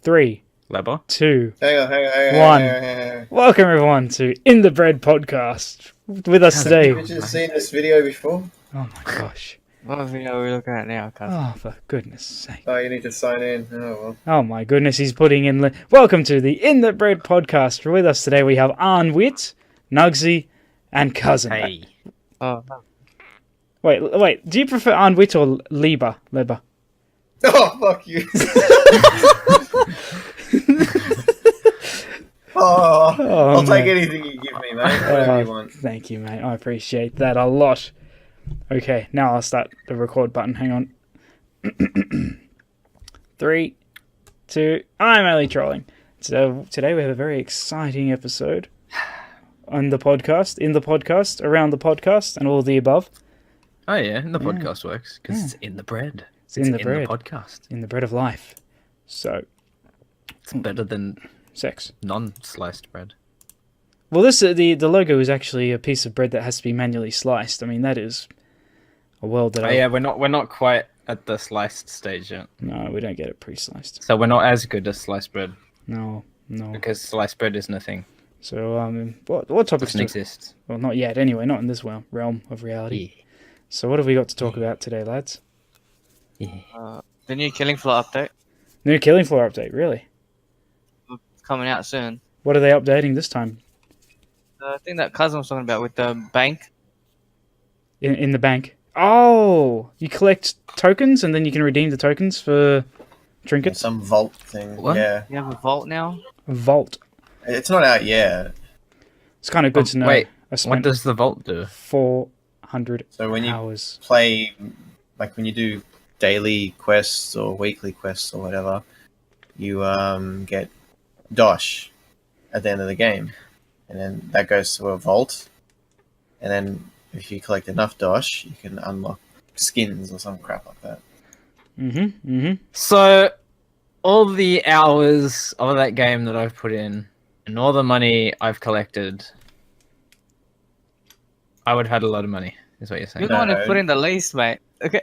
3, Leber. 2, Hang on. 1. Welcome everyone to In the Bread podcast. With us today. Have you just seen this video before? Oh my gosh. What video are we looking at now, cuz? Oh, for goodness sake. Oh, you need to sign in. Oh, well. Oh my goodness, he's putting in... Welcome to the In the Bread podcast. With us today we have Arn Witt, Nugsy, and Cousin. Hey. Oh, no. Wait, do you prefer Arn Witt or Leber? Oh, fuck you. I'll take anything you give me, mate. Whatever you want. Thank you, mate. I appreciate that a lot. Okay, now I'll start the record button. Hang on. 3, 2... I'm only trolling. So today we have a very exciting episode on the podcast, in the podcast, around the podcast, and all the above. Oh yeah, and the podcast works because it's in the bread. It's in the bread. The podcast. In the bread of life. So... It's better than sex. non-sliced bread. Well, this the logo is actually a piece of bread that has to be manually sliced. I mean, that is a world that yeah, we're not quite at the sliced stage yet. No, we don't get it pre-sliced. So we're not as good as sliced bread. No. Because sliced bread isn't a thing. So, what topics doesn't exist? Well, not yet. Anyway, not in this realm of reality. Yeah. So, what have we got to talk about today, lads? Yeah. The new Killing Floor update New Killing Floor update, really? coming out soon. What are they updating this time? The thing that Cousin was talking about with the bank. In the bank. Oh, you collect tokens and then you can redeem the tokens for trinkets. Some vault thing. What? Yeah. You have a vault now? A vault. It's not out yet. It's kind of good to know. Wait, I what spent does the vault do? 400 So when you hours. play, like when you do daily quests or weekly quests or whatever, you get dosh at the end of the game. And then that goes to a vault. And then if you collect enough dosh, you can unlock skins or some crap like that. So, all the hours of that game that I've put in, and all the money I've collected, I would have had a lot of money, is what you're saying. You're the one who put in the least, mate. Okay,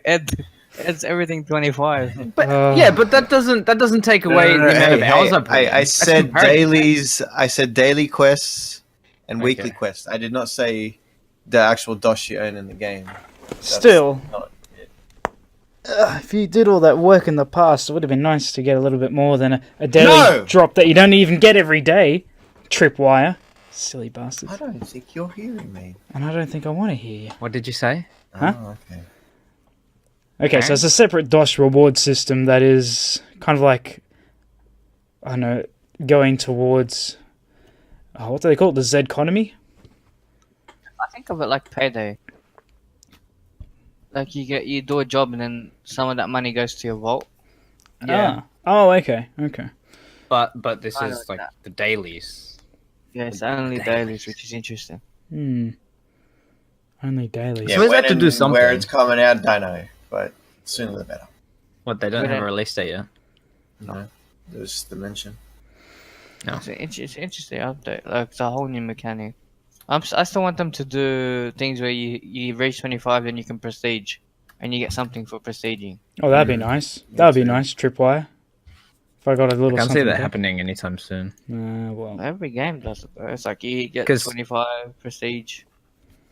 it's everything 25. But but that doesn't take away the amount of hours I put in. I said comparative. dailies. I said daily quests and weekly quests. I did not say the actual dosh you earn in the game. Still, Not it. if you did all that work in the past, it would have been nice to get a little bit more than a daily drop that you don't even get every day. Tripwire. Silly bastards. I don't think you're hearing me. And I don't think I want to hear you. What did you say? Huh? Oh, okay. Okay, so it's a separate DOS reward system that is kind of like, I don't know, going towards, what do they call it, the Z-economy? I think of it like payday. Like you do a job and then some of that money goes to your vault. Yeah. Oh, okay. But this Kinda is like like that. the dailies. Yeah, it's only dailies, which is interesting. Only daily. Yeah, So we when have to do and something. Where it's coming out, don't know, but sooner the better. What, they don't have a release date yet? No, there's the mention. No. It's an interesting update. Like, it's a whole new mechanic. I still want them to do things where you reach 25 then you can prestige. And you get something for prestiging. Oh, that'd be nice. That'd be nice, Tripwire. If I got a little I can't see something that back. happening anytime soon. Well, Every game does it though. It's like you get 'Cause- 25 prestige.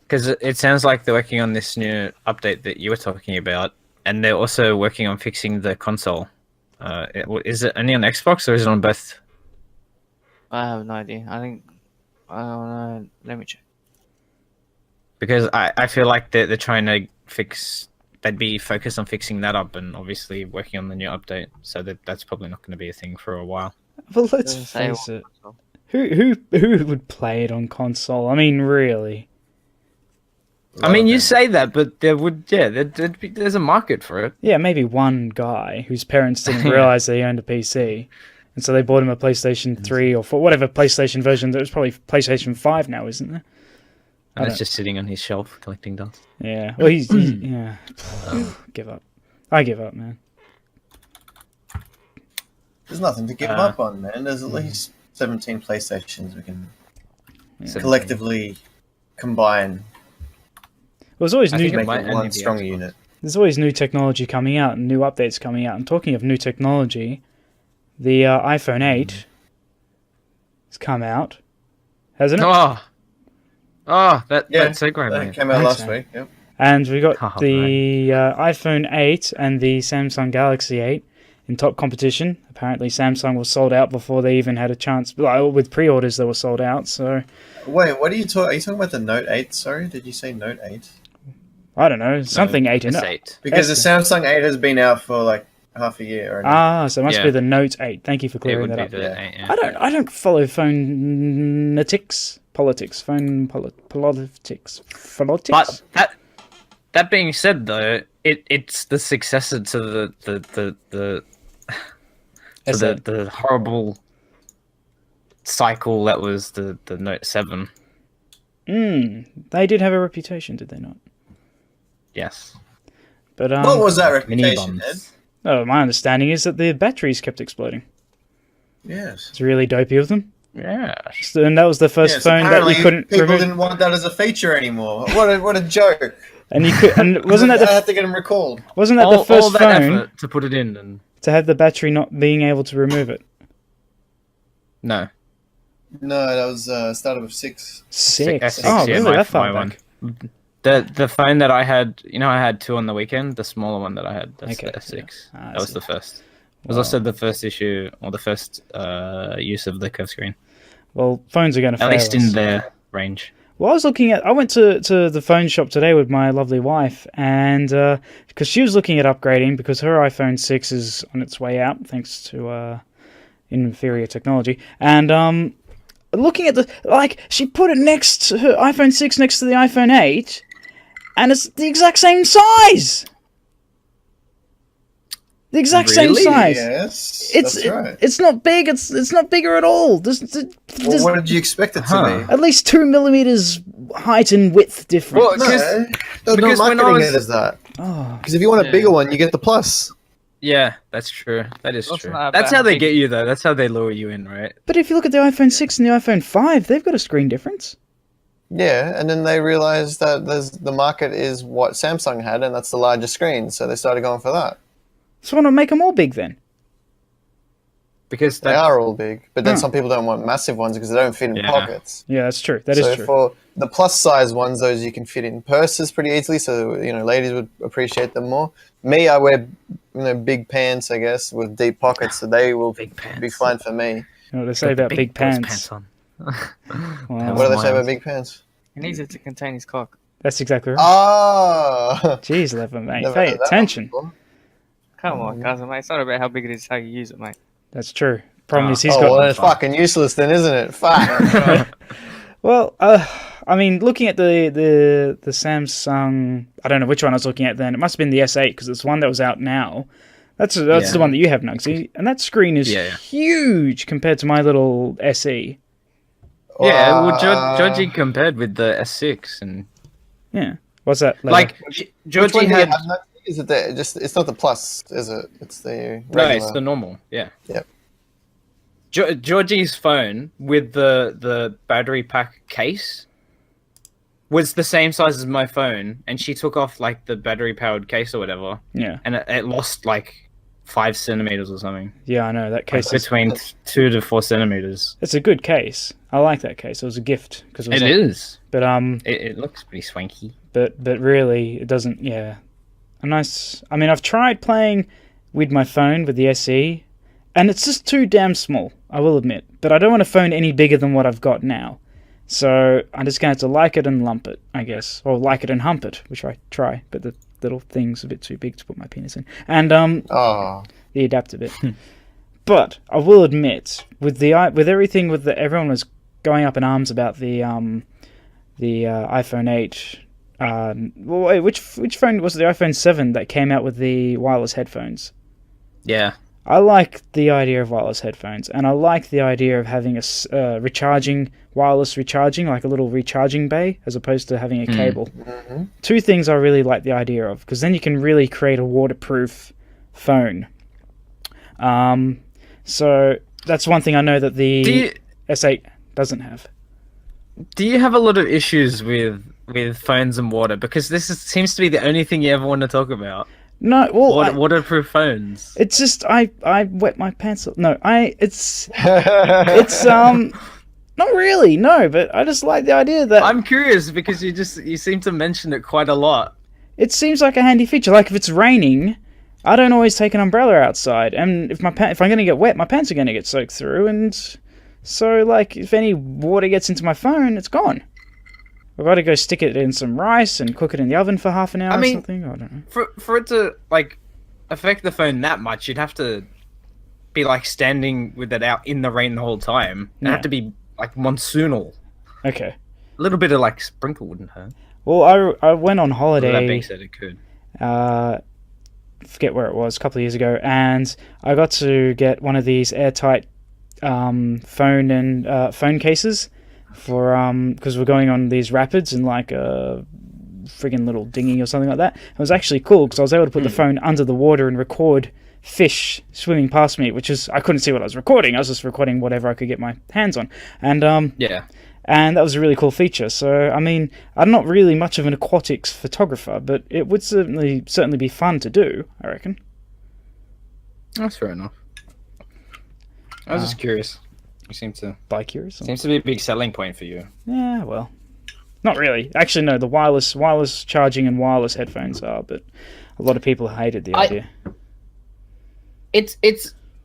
Because it sounds like they're working on this new update that you were talking about, and they're also working on fixing the console. Is it only on Xbox or is it on both? I have no idea. I don't know. Let me check. Because I feel like they're trying to fix. They'd be focused on fixing that up, and obviously working on the new update. So that's probably not going to be a thing for a while. but let's Doesn't say face it. what- Who would play it on console? I mean, really. I mean, you say that, but there's a market for it. Yeah, maybe one guy whose parents didn't realize they owned a PC, and so they bought him a PlayStation 3 or 4, whatever PlayStation version. There was probably PlayStation 5 now, isn't there? And it's just sitting on his shelf collecting dust. Yeah. Well, he's yeah. Give up. I give up, man. There's nothing to give up on, man. There's at least 17 PlayStations we can So- collectively combine There's always I new. think it make might it only one be strong Xbox. unit. There's always new technology coming out and new updates coming out. And talking of new technology, the iPhone 8 has come out, hasn't it? That Yeah, segue, that mate. came out Thanks, last mate. week. Yep. And we got Oh, the iPhone 8 and the Samsung Galaxy 8 in top competition. Apparently, Samsung was sold out before they even had a chance. With pre-orders, they were sold out. So Wait, what are you talking? Are you talking about the Note 8? Sorry, did you say Note 8? I don't know, something 8 in it. S8. Because the That's Samsung 8 has been out for like half a year already. So it must Yeah. be the Note 8. Thank you for It clearing would that be up. the Yeah. 8, yeah. I don't follow politics. Politics. But that being said, though, it's the successor to the horrible cycle that was the Note 7. They did have a reputation, did they not? Yes. But What was that Mini reputation, Ed? buns. my understanding is that the batteries kept exploding. Yes. It's really dopey of them. Yeah. And that was the first Yes, phone that apparently you couldn't people remove. didn't want that as a feature anymore. What a joke! And you could, and wasn't that I the have to get them recalled. wasn't that all the first that phone effort to put it in, and to have the battery not being able to remove it? no. No, that was started with 6. Six. S6, Oh, yeah, really? my That far one. back. The phone that I had, I had 2 on the weekend. The smaller one that I had, that's Okay, the S6. yeah. I That was see. the first. It was also the first issue, or the first use of the curved screen. Well, phones are going to fail At least in us. their range. Well, I went to the phone shop today with my lovely wife, and because she was looking at upgrading because her iPhone 6 is on its way out thanks to inferior technology, and looking at she put it next to her iPhone 6 next to the iPhone 8, and it's the exact same size. The exact same Really? size. Yes, It's that's right. it's not big. It's not bigger at all. There's Well, what did you expect it to be? at least 2 millimeters height and width difference. Well, No, they're because not when I marketing was- it as that. Oh. Because if you want a Yeah. bigger one, you get the plus. Yeah, that's true. That is Also true. not That's bad. how they get you, though. That's how they lure you in, right? But if you look at the iPhone 6 and the iPhone 5, they've got a screen difference. Yeah, and then they realized that the market is what Samsung had, and that's the largest screen, so they started going for that. So why not make them all big then? Because They are all big, but then Hmm. some people don't want massive ones because they don't fit in Yeah. pockets. Yeah, that's true. That is So true. for the plus size ones, those you can fit in purses pretty easily, so ladies would appreciate them more. Me, I wear big pants, I guess, with deep pockets, so they will Big pants. be fine for me. You know what they say about big boys' pants. on. Wow. What do they say Miles. about big pants? He needs it to contain his cock. That's exactly right. Ah, Jeez, Lever, mate. never Pay heard that attention. one before. Come on, cousin, mate. It's not about how big it is, how you use it, mate. That's true. Problem Oh. is he's Oh, got... well, it's fucking useless then, isn't it? Fuck. Well, I mean, looking at the Samsung... I don't know which one I was looking at then. It must have been the S8, because it's one that was out now. That's Yeah. the one that you have, Nugsy. And that screen is Yeah, yeah. huge compared to my little SE. Yeah, well, Uh, Georgie compared with the S6, and Yeah. What's that? Lever? like Which Georgie one do you had. have? Is it it's not the plus, is it? It's the No, regular. it's the normal. Yeah. Yep. Georgie's phone with the battery pack case was the same size as my phone, and she took off like the battery powered case or whatever, Yeah. and it lost like 5 centimeters or something. Yeah, I know. That case is... Between 2 to 4 centimeters. It's a good case. I like that case. It was a gift. Cause It is. But, It looks pretty swanky. but really, it doesn't... Yeah. A nice... I mean, I've tried playing with my phone, with the SE, and it's just too damn small, I will admit. But I don't want a phone any bigger than what I've got now. So I'm just going to have to like it and lump it, I guess. Or like it and hump it, which I try. But the little thing's a bit too big to put my penis in. And Oh, the adapter bit. But I will admit, with everything everyone was going up in arms about the iPhone 8. Well, wait, which phone was it? The iPhone 7 that came out with the wireless headphones. Yeah. I like the idea of wireless headphones, and I like the idea of having a wireless recharging, like a little recharging bay, as opposed to having a cable. mhm. Two things I really like the idea of, because then you can really create a waterproof phone. So that's one thing I know that the S8 doesn't have. Do you have a lot of issues with phones and water? Because seems to be the only thing you ever want to talk about. No, well, Waterproof phones. it's just I wet my pants. No, it's not really. No, but I just like the idea that I'm curious because you seem to mention it quite a lot. it seems like a handy feature. Like if it's raining, I don't always take an umbrella outside, and if I'm gonna get wet, my pants are gonna get soaked through, and so like if any water gets into my phone, it's gone. I've got to go stick it in some rice and cook it in the oven for half an hour or something. I don't know. For it to like affect the phone that much, you'd have to be like standing with it out in the rain the whole time. It'd have to be like monsoonal. Okay. A little bit of like sprinkle wouldn't hurt. Well, I went on holiday. That being said, it could. Forget where it was, a couple of years ago, and I got to get one of these airtight phone cases for because we're going on these rapids in like a friggin' little dinghy or something like that. It was actually cool because I was able to put the phone under the water and record fish swimming past me, which is I couldn't see what I was recording. I was just recording whatever I could get my hands on, and and that was a really cool feature. So I mean, I'm not really much of an aquatics photographer, but it would certainly be fun to do, I reckon. That's fair enough. I was just curious. You seem to curious. Seems to be a big selling point for you. Yeah, well, not really. Actually, no. The wireless charging and wireless headphones are, but a lot of people hated the idea. It's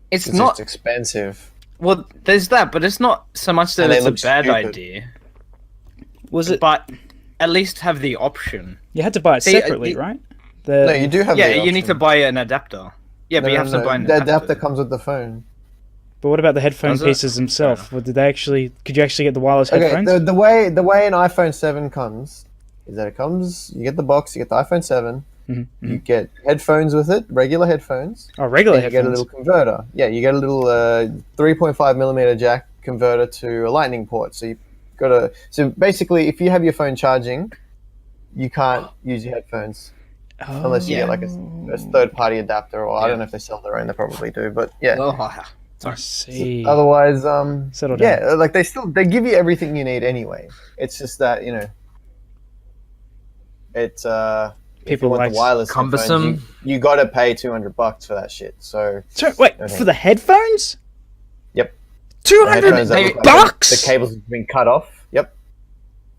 not just expensive. Well, there's that, but it's not so much that it's a bad idea. Was it? But at least have the option. You had to buy it separately, right? No, you do have. Yeah, the you need to buy an adapter. Yeah, but you have to buy an adapter. adapter. The adapter comes with the phone. But what about the headphone pieces themselves? Could you actually get the wireless headphones? The way an iPhone 7 comes is that you get the box, you get the iPhone 7, you get headphones with it, regular headphones. Oh, regular headphones. You get a little converter. Yeah, you get a little 3.5mm jack converter to a lightning port. So so basically, if you have your phone charging, you can't use your headphones. Unless you get like a third-party adapter, or I don't know if they sell their own. They probably do, but yeah. I see. Otherwise, settle down. yeah, like they give you everything you need anyway. It's just that it's people like the wireless cumbersome. Headphones, you got to pay $200 for that shit. So wait, for the headphones? Yep. $200 the cables have been cut off. Yep.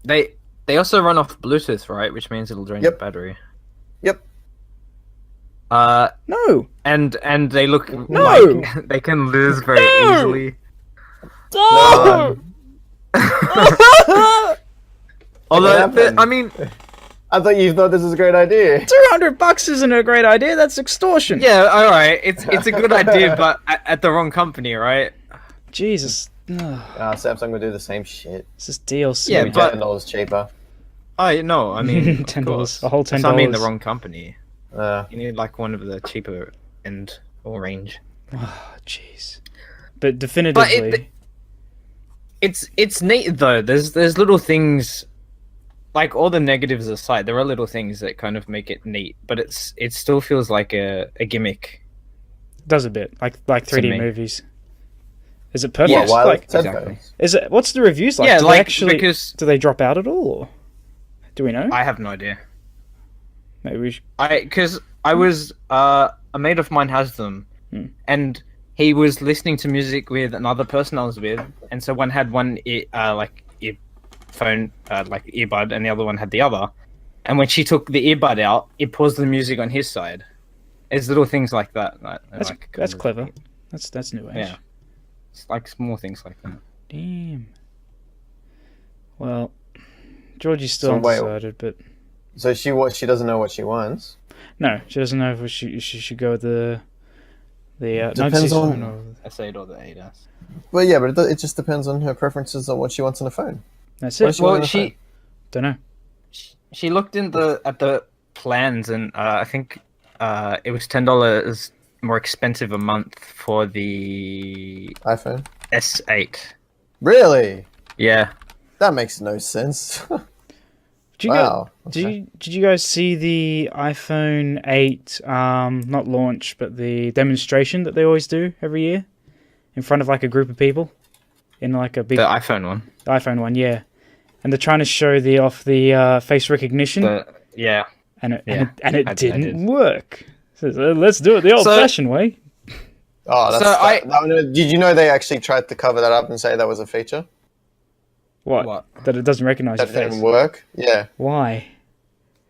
They also run off Bluetooth, right? Which means it'll drain the battery. Yep. No. And they look like they can lose very easily. No. Although, I mean, I thought you thought this was a great idea. $200 isn't a great idea. That's extortion. Yeah, all right. It's a good idea, but at the wrong company, right? Jesus. Samsung would do the same shit. This is DLC. Yeah, but $10 cheaper. Oh no, I mean $10, a whole $10. I mean the wrong company. You need like one of the cheaper end or range. Oh, jeez. But definitively, it's neat though. There's little things, like all the negatives aside, there are little things that kind of make it neat. But it still feels like a gimmick. It does a bit like 3D movies. Is it perfect? Yeah, exactly. Is it? What's the reviews like? Yeah, do they drop out at all? Or do we know? I have no idea. Maybe we should... Because I was a mate of mine has them, and he was listening to music with another person I was with, and so one had one earbud, and the other one had the other. And when she took the earbud out, it paused the music on his side. There's little things like that. That's clever. That's new age. Yeah, it's like small things like that. Damn. Well, Georgie's still undecided, but. So she doesn't know what she wants. No, she doesn't know if she should go with the depends on S8 or the 8S. Well, yeah, but it just depends on her preferences on what she wants on a phone. That's it. Well, she don't know. She looked at the plans, and I think it was $10 more expensive a month for the iPhone S8. Really? Yeah. That makes no sense. Did you guys see the iPhone 8 not launch but the demonstration that they always do every year in front of like a group of people in like a big the iPhone one? The iPhone one, yeah. And they're trying to show the face recognition. Yeah. And it didn't work. Says, let's do it the old-fashioned way. Oh, that's, So did you know they actually tried to cover that up and say that was a feature? What? That it doesn't recognize That your face. didn't work? Yeah. Why?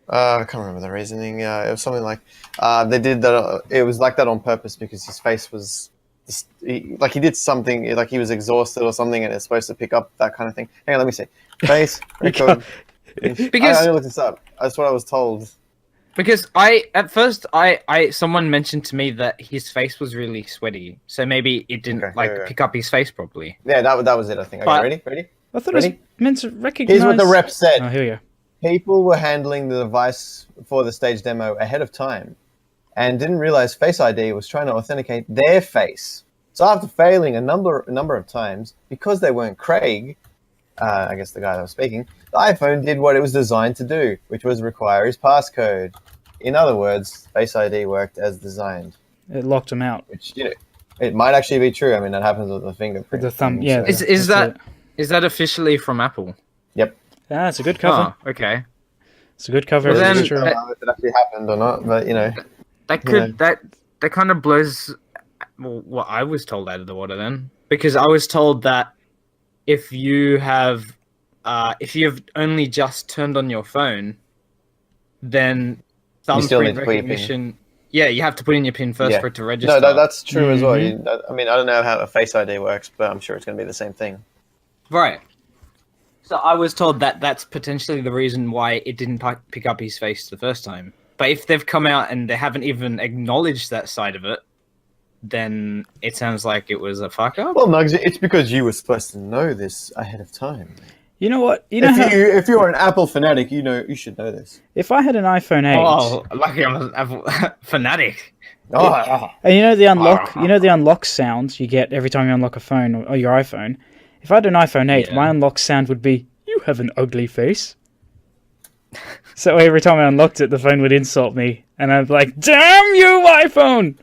I can't remember the reasoning. It was something like they did that. It was like that on purpose because his face was like he did something, like he was exhausted or something, and it's supposed to pick up that kind of thing. Hang on, let me see. Face record. Because I looked this up. That's what I was told. Because at first someone mentioned to me that his face was really sweaty, so maybe it didn't pick up his face properly. Yeah, that was it. I think. Okay, ready? I thought it was meant to recognize. Here's what the rep said. Oh, here we go. People were handling the device for the stage demo ahead of time and didn't realize Face ID was trying to authenticate their face. So after failing a number of times, because they weren't Craig, I guess the guy that was speaking, the iPhone did what it was designed to do, which was require his passcode. In other words, Face ID worked as designed. It locked him out. Which, it might actually be true. I mean, that happens with the fingerprint. With the thumb, yeah. So. Is that officially from Apple? Yep. Ah, it's a good cover. Oh, okay. It's a good cover. Well, I then- don't know if it actually happened or not, but That kind of blows what I was told out of the water then, because I was told that if you've only just turned on your phone, then still need thumbprint to put your PIN. recognition. Yeah, you have to put in your PIN first for it to register. No, that's true as well. Mhm. I mean, I don't know how a Face ID works, but I'm sure it's going to be the same thing. Right. So I was told that that's potentially the reason why it didn't pick up his face the first time. But if they've come out and they haven't even acknowledged that side of it, then it sounds like it was a fuck up. Well, Nugs, it's because you were supposed to know this ahead of time. You know what? You know how, If you're an Apple fanatic, you should know this. if I had an iPhone 8, Oh, lucky I'm an Apple fanatic. and you know the unlock sounds you get every time you unlock a phone or your iPhone. If I had an iPhone 8, Yeah. my unlock sound would be, "You have an ugly face." So every time I unlocked it, the phone would insult me, and I'd be like, "Damn you, iPhone!"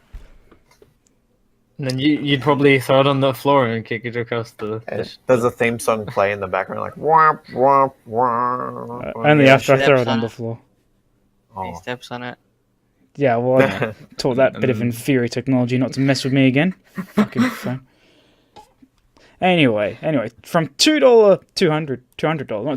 And then you'd probably throw it on the floor and kick it across the... Does a theme song play in the background like womp womp womp? Only after I throw it Steps on on the it. floor. He steps on it. Yeah, well, I taught that bit of inferior technology not to mess with me again. Fucking phone. Anyway, from $2, not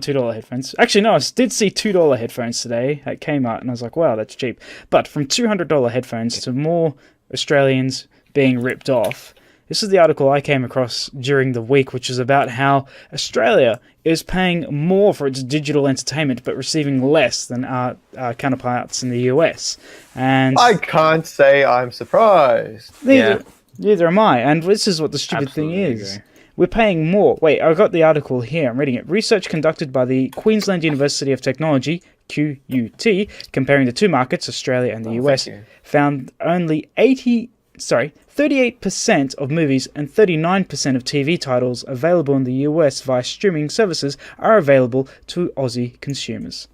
$2 headphones. Actually, no, I did see $2 headphones today at Kmart, and I was like, wow, that's cheap. But from $200 headphones to more Australians being ripped off. This is the article I came across during the week, which is about how Australia is paying more for its digital entertainment, but receiving less than our counterparts in the US. And I can't say I'm surprised. neither am I. And this is what the stupid Absolutely thing is. agree. We're paying more. Wait, I got the article here. I'm reading it. Research conducted by the Queensland University of Technology, QUT, comparing the two markets, Australia and the US, thank you. found only 38% of movies and 39% of TV titles available in the US via streaming services are available to Aussie consumers.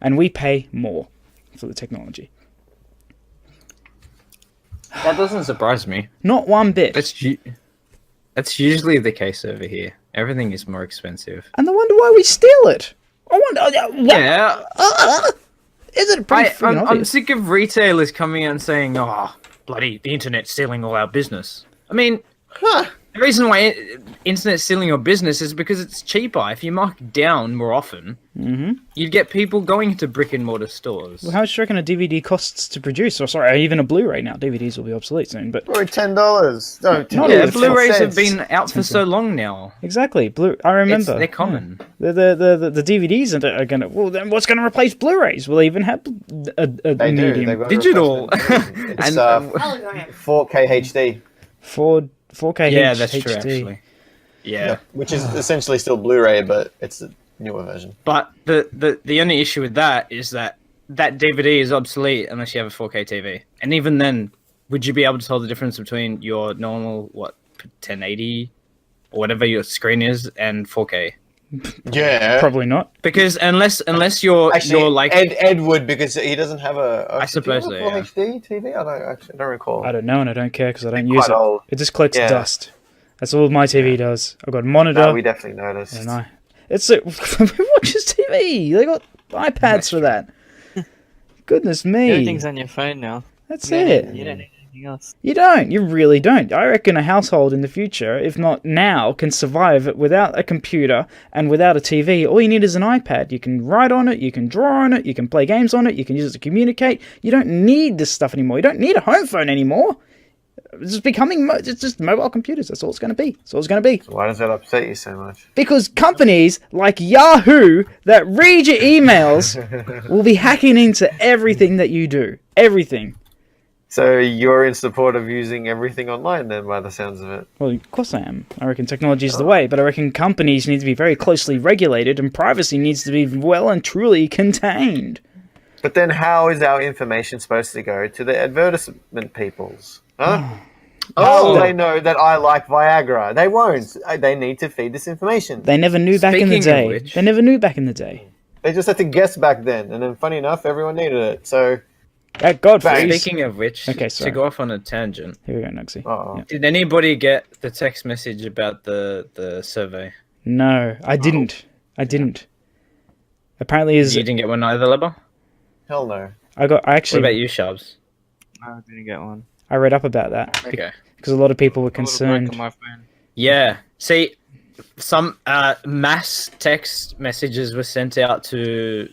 And we pay more for the technology. That doesn't surprise me. Not one bit. That's usually the case over here. Everything is more expensive. And I wonder why we steal it. I wonder... what? Yeah. Is it pretty freaking I'm obvious? sick of retailers coming out and saying, "Oh, bloody, the internet's stealing all our business." I mean, the reason why internet's stealing your business is because it's cheaper. If you mark down more often, you'd get people going to brick and mortar stores. Well, how much do you reckon a DVD costs to produce? Or sorry, even a Blu-ray now. DVDs will be obsolete soon, but Or $10. No, Not Yeah, even Blu-rays have 10 cents. been out for so long now. exactly. I remember. They're common. The DVDs are gonna. Well, then what's gonna replace Blu-rays? Will they even have a They do. medium They've got a Digital. replacement. It's And- 4K HD, for 4K Yeah, that's HD? true, actually. Yeah. which is essentially still Blu-ray, but it's a newer version. But the only issue with that is that DVD is obsolete unless you have a 4K TV. And even then, would you be able to tell the difference between your normal, 1080 or whatever your screen is and 4K? Yeah, Probably not. Because unless you're Actually, you're like Ed would, because he doesn't have a. I suppose do you so, have a full HD TV? I don't recall. I don't know, and I don't care because I don't use Quite it. old. It just collects Yeah. dust. That's all my TV does. I've got a monitor. No, we definitely noticed. and who watches TV? They got iPads for that. Goodness me. Everything's on your phone now. That's You it. don't need anything else. You don't. You really don't. I reckon a household in the future, if not now, can survive without a computer and without a TV. All you need is an iPad. You can write on it, you can draw on it, you can play games on it, you can use it to communicate. You don't need this stuff anymore. You don't need a home phone anymore. It's just becoming, it's just mobile computers. That's all it's going to be. That's all it's going to be. Why does that upset you so much? Because companies like Yahoo that read your emails will be hacking into everything that you do. Everything. So you're in support of using everything online then, by the sounds of it? Well, of course I am. I reckon technology is the way, but I reckon companies need to be very closely regulated and privacy needs to be well and truly contained. But then how is our information supposed to go to the advertisement peoples? Huh? How will they know that I like Viagra? They won't. They need to feed this information. They never knew back in the Speaking of day. which- They never knew back in the day. They just had to guess back then. And then funny enough, everyone needed it. So, God Bang. please. Speaking of which, Okay, to sorry. go off on a tangent, Here we go, Nugsy. uh-oh. Yeah. did anybody get the text message about the survey? No, I didn't. I didn't. Apparently, You didn't get one either, Lebba? Hell no. I What actually about you, Shabs? No, I didn't get one. I read up about that Okay. because a lot of people were I would've concerned. broken my phone. Yeah. See, some mass text messages were sent out to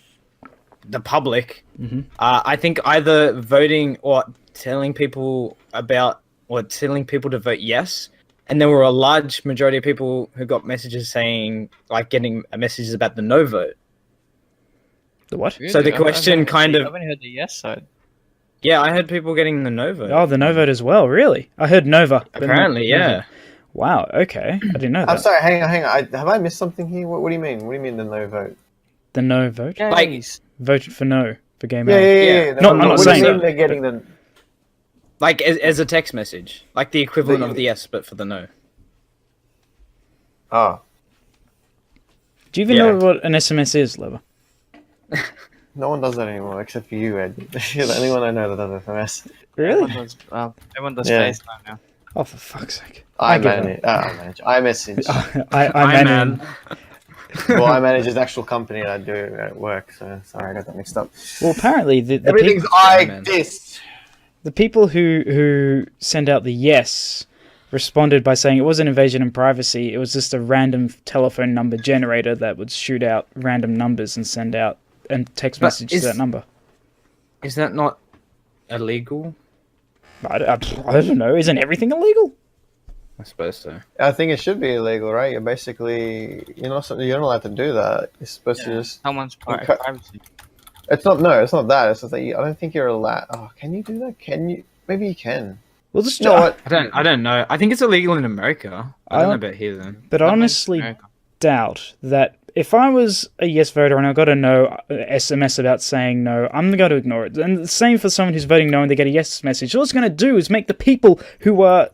the public. Mhm. I think either voting or telling people to vote yes. And there were a large majority of people who got messages saying, like, getting messages about the no vote. The what? So the Really? question kind of- I've only heard the yes side. Yeah, I heard people getting the no vote. Oh, the no vote as well. Really? I heard Nova. but not Apparently, Nova. yeah. Wow. Okay, I didn't know I'm that. sorry, hang on. Have I missed something here? What do you mean? What do you mean the no vote? The no vote. Like- Yes. Voted for no for gay Yeah, male. yeah, yeah. Yeah. No, I'm not what do saying you mean that, they're getting the... Like, as a text message. Like the equivalent The- of the yes, but for the no. Oh. Do you even Yeah. know what an SMS is, Lever? No one does that anymore, except for you, Ed. You're the only one I know that does FMS. Really? Everyone does Yeah. FaceTime now. Oh, for fuck's sake! I give manage. I message. I Hi, man. Well, I manage his actual company that I do at work, so sorry, I got that mixed up. Well, apparently the Everything's people, I man. this. the people who sent out the yes responded by saying it wasn't invasion of privacy. It was just a random telephone number generator that would shoot out random numbers and send out and text But message is- to that number. Is that not illegal? I don't know. Isn't everything illegal? I suppose so. I think it should be illegal, right? You're basically you're not allowed to do that. You're supposed to just. Someone's Okay. privacy. It's not. No, it's not that. It's just that I don't think you're allowed. Oh, can you do that? Can you? Maybe you can. Well, just You know what? I don't know. I think it's illegal in America. I don't know about here then. But I honestly doubt that if I was a yes voter and I got a no SMS about saying no, I'm going to ignore it. And the same for someone who's voting no and they get a yes message. All it's going to do is make the people who are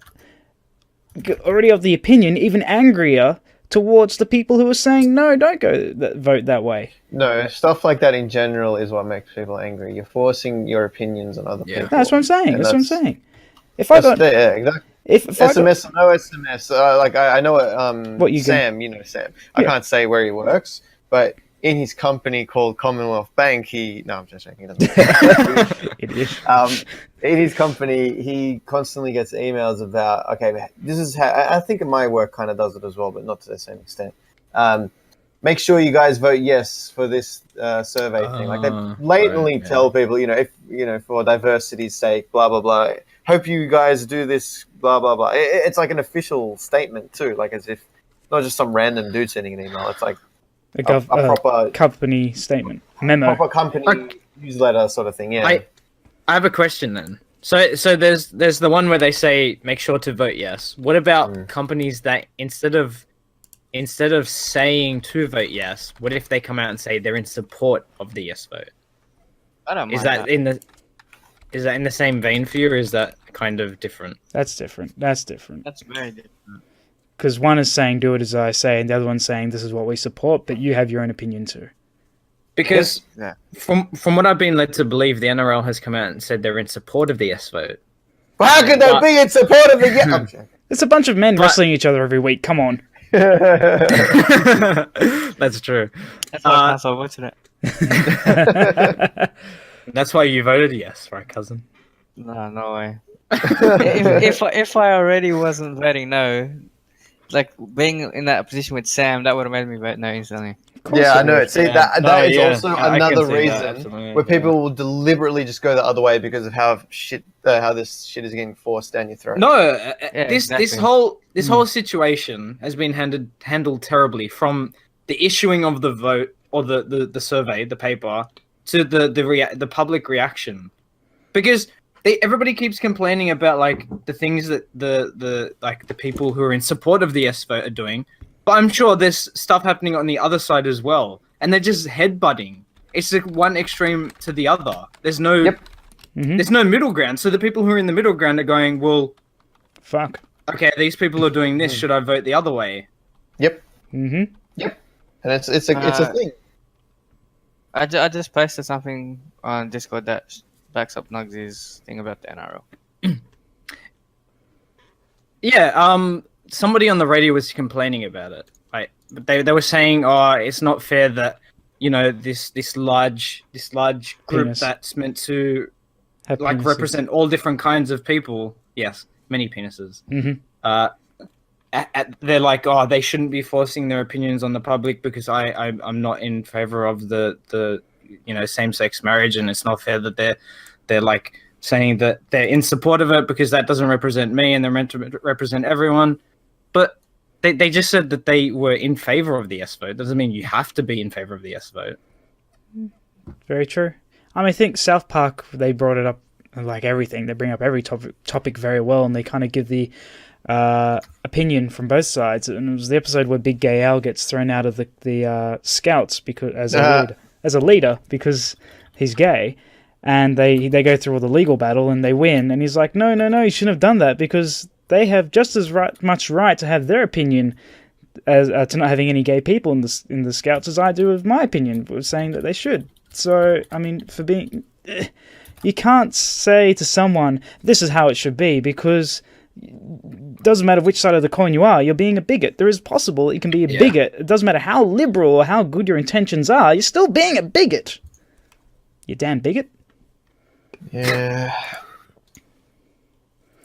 already of the opinion even angrier towards the people who are saying no, don't go vote that way. No, stuff like that in general is what makes people angry. You're forcing your opinions on other Yeah. people. That's what I'm saying. And That's what I'm saying. If I got, yeah, exactly. if I got, SMS, no SMS. Like I know What you Sam. You know Sam. I Yeah. can't say where he works, but in his company called Commonwealth Bank, no, I'm just joking. He doesn't. idiot. In his company, he constantly gets emails about, okay, this is how I think my work kind of does it as well, but not to the same extent. Make sure you guys vote yes for this survey thing. Like they blatantly right, yeah. tell people, if for diversity's sake, blah blah blah. Hope you guys do this, blah blah blah. It's like an official statement too, like as if not just some random dude sending an email. It's like A, a proper company statement memo. proper company newsletter sort of thing. Yeah. I have a question then. So there's the one where they say make sure to vote yes. What about companies that instead of saying to vote yes, what if they come out and say they're in support of the yes vote? I don't mind Is that in the same vein for you, or is that kind of different? That's different. That's different. That's very different. Because one is saying do it as I say, and the other one's saying this is what we support, but you have your own opinion too. Because Yeah. from what I've been led to believe, the NRL has come out and said they're in support of the yes vote. But how could they be in support of the? I'm joking. It's a bunch of men wrestling each other every week. Come on. That's true. That's why I voted it. That's why you voted yes, right, cousin? No, no way. if I already wasn't voting no, like being in that position with Sam, that would have made me vote no instantly. Yeah, I know. See, Yeah. that No, is yeah. also I can another see that, reason absolutely, where people yeah. will deliberately just go the other way because of how this shit is getting forced down your throat. No, this exactly. whole situation has been handled terribly, from the issuing of the vote or the survey, the paper, to the public reaction, because everybody keeps complaining about like the things that the people who are in support of the yes vote are doing, but I'm sure there's stuff happening on the other side as well, and they're just headbutting. It's like one extreme to the other. There's no Yep. there's no middle ground. So the people who are in the middle ground are going, well, Fuck. okay, these people are doing this. Should I vote the other way? Yep. Mm-hmm. Yep. And it's a thing. I just posted something on Discord that backs up Nugsy's thing about the NRL. Yeah. Somebody on the radio was complaining about it. Right? But they were saying, oh, it's not fair that this large group Penis. that's meant to Have like penises. represent all different kinds of people. Yes, many penises. Mm-hmm. They're like, oh, they shouldn't be forcing their opinions on the public because I'm not in favor of the same-sex marriage, and it's not fair that they're like saying that they're in support of it because that doesn't represent me and they're meant to represent everyone. But they just said that they were in favor of the yes vote. Doesn't mean you have to be in favor of the yes vote. Very true. I think South Park, they brought it up like everything. They bring up every topic very well, and they kind of give the opinion from both sides. And it was the episode where Big Gay Al gets thrown out of the scouts because as a leader because he's gay, and they go through all the legal battle and they win. And he's like, no, you shouldn't have done that because they have just as much right to have their opinion as to not having any gay people in the scouts as I do of my opinion, was saying that they should. So for being, you can't say to someone this is how it should be because it doesn't matter which side of the coin you are, you're being a bigot. There is possible that you can be a bigot. It doesn't matter how liberal or how good your intentions are, you're still being a bigot. You damn bigot. Yeah.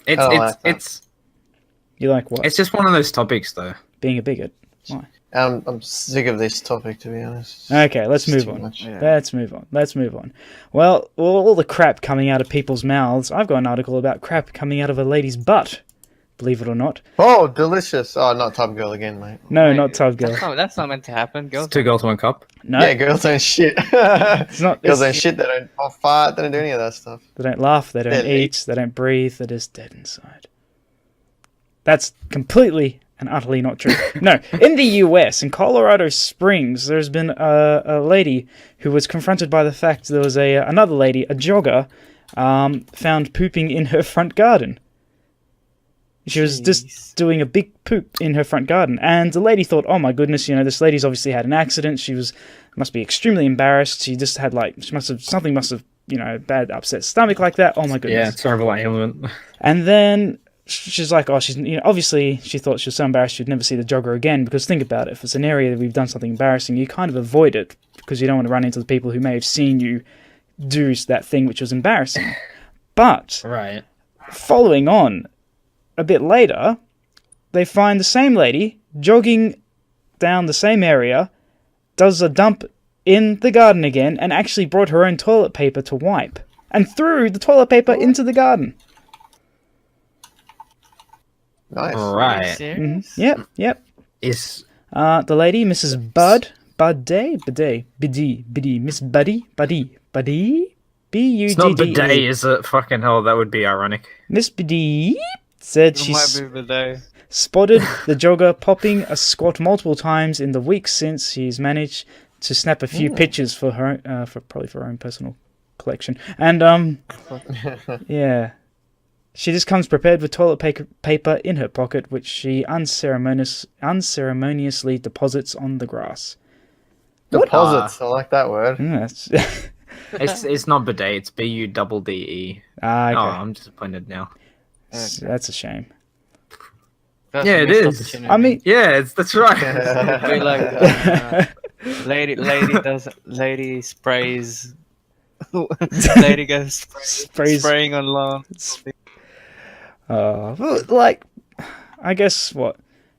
It's You like what? it's just one of those topics though. Being a bigot. Why? I'm sick of this topic, to be honest. Okay, let's It's move too on. much. Yeah. Let's move on. Well, all the crap coming out of people's mouths. I've got an article about crap coming out of a lady's butt. Believe it or not. Oh, delicious. Oh, not Top Girl again, mate. No, Wait, not Tub Girl. That's not meant to happen. Girls. It's 2 girls, 1 cup. No, Yeah, girls ain't shit. it's not. Girls ain't It's, shit. They don't fart. They don't do any of that stuff. they don't laugh. They don't Dead eat. They don't breathe. They're just dead inside. That's completely and utterly not true. No, in the US, in Colorado Springs, there's been a lady who was confronted by the fact there was another lady, a jogger, found pooping in her front garden. She was just doing a big poop in her front garden, and the lady thought, "Oh my goodness, this lady's obviously had an accident. She must be extremely embarrassed. She just had something must have bad upset stomach like that. Oh my goodness." Yeah, it's horrible ailment. And then she's like, "Oh, she's obviously she thought she was so embarrassed she'd never see the jogger again." Because think about it, if it's an area that we've done something embarrassing, you kind of avoid it because you don't want to run into the people who may have seen you do that thing which was embarrassing. But Right. following on, a bit later, they find the same lady jogging down the same area, does a dump in the garden again, and actually brought her own toilet paper to wipe, and threw the toilet paper into the garden. Nice. Right. Serious? Yep. Is The lady, Mrs. Biddy, Miss Buddy, B-U-D-D-E. it's not bidet, is it? Fucking hell, that would be ironic. Miss Biddy said It she might be bidet. spotted the jogger popping a squat multiple times in the weeks since he's managed to snap a few pictures for her, probably for her own personal collection. And yeah, she just comes prepared with toilet paper in her pocket, which she unceremoniously deposits on the grass. Deposits. I like that word. That's It's not bidet, it's B-U-D-D-E. okay. Oh, I'm disappointed now. That's a shame. That's Yeah, a it missed is. opportunity. I mean, Yeah, that's right. Be like, lady sprays Lady goes spraying on lawn. Well, like, I guess what,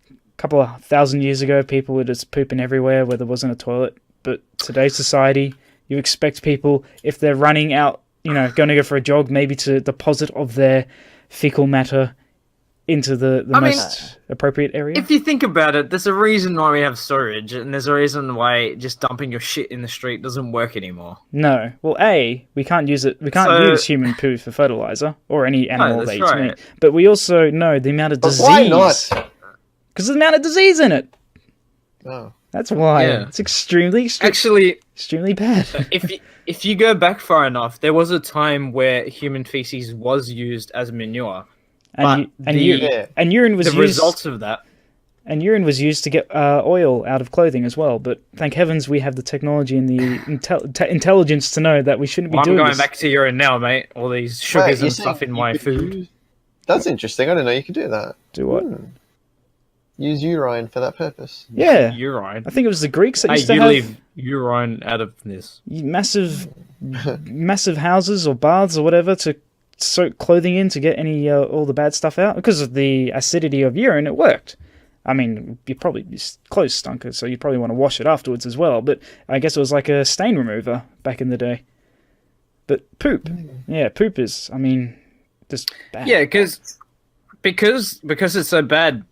a couple of 1,000 years ago, people were just pooping everywhere where there wasn't a toilet. But today's society, you expect people, if they're running out, going to go for a jog, maybe to deposit of their fecal matter into the most appropriate area. If you think about it, there's a reason why we have storage, and there's a reason why just dumping your shit in the street doesn't work anymore. No. Well, we can't use it. We can't use human poo for fertilizer or any animal that eats meat. But we also know the amount of disease. Why not? Because there's the amount of disease in it. Oh. That's why. Yeah. It's extremely bad. If you go back far enough, there was a time where human feces was used as manure. And urine was the used. results of that. And urine was used to get oil out of clothing as well. But thank heavens we have the technology and the intelligence to know that we shouldn't be doing this. I'm going back to urine now, mate. All these sugars and stuff in my food. That's interesting. I didn't know you could do that. Do what? Use urine for that purpose. Yeah. Urine. I think it was the Greeks that used to have... leave urine out of this. Massive houses or baths or whatever to soak clothing in to get any all the bad stuff out. Because of the acidity of urine, it worked. I mean, your clothes stunk, so you'd probably want to wash it afterwards as well. But I guess it was like a stain remover back in the day. But poop. Yeah, poop is, just bad. Yeah, because it's so bad,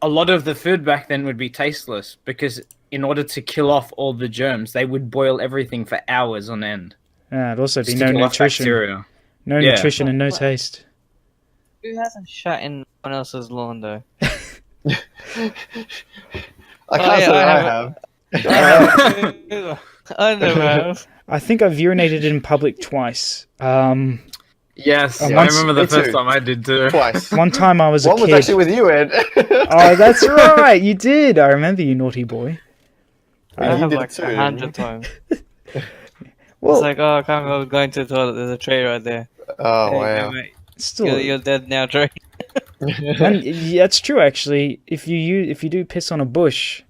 a lot of the food back then would be tasteless. Because in order to kill off all the germs, they would boil everything for hours on end. Yeah, it'd also be no nutrition. Bacteria. No nutrition and no taste. Who hasn't shot in someone else's lawn, though? I can't say I have. I never have. I think I've urinated in public twice. Yes, I once- remember the Me first too. time I did too. Twice. One time I was a One was kid. actually with you, Ed. Oh, that's right. You did. I remember you, naughty boy. I You have did it like too. 100 times. Well, It's like, I can't remember going to the toilet. There's a tray right there. Oh, Hey, wow. mate, still, you're dead now, Trey. and yeah, it's true actually. If you do piss on a bush,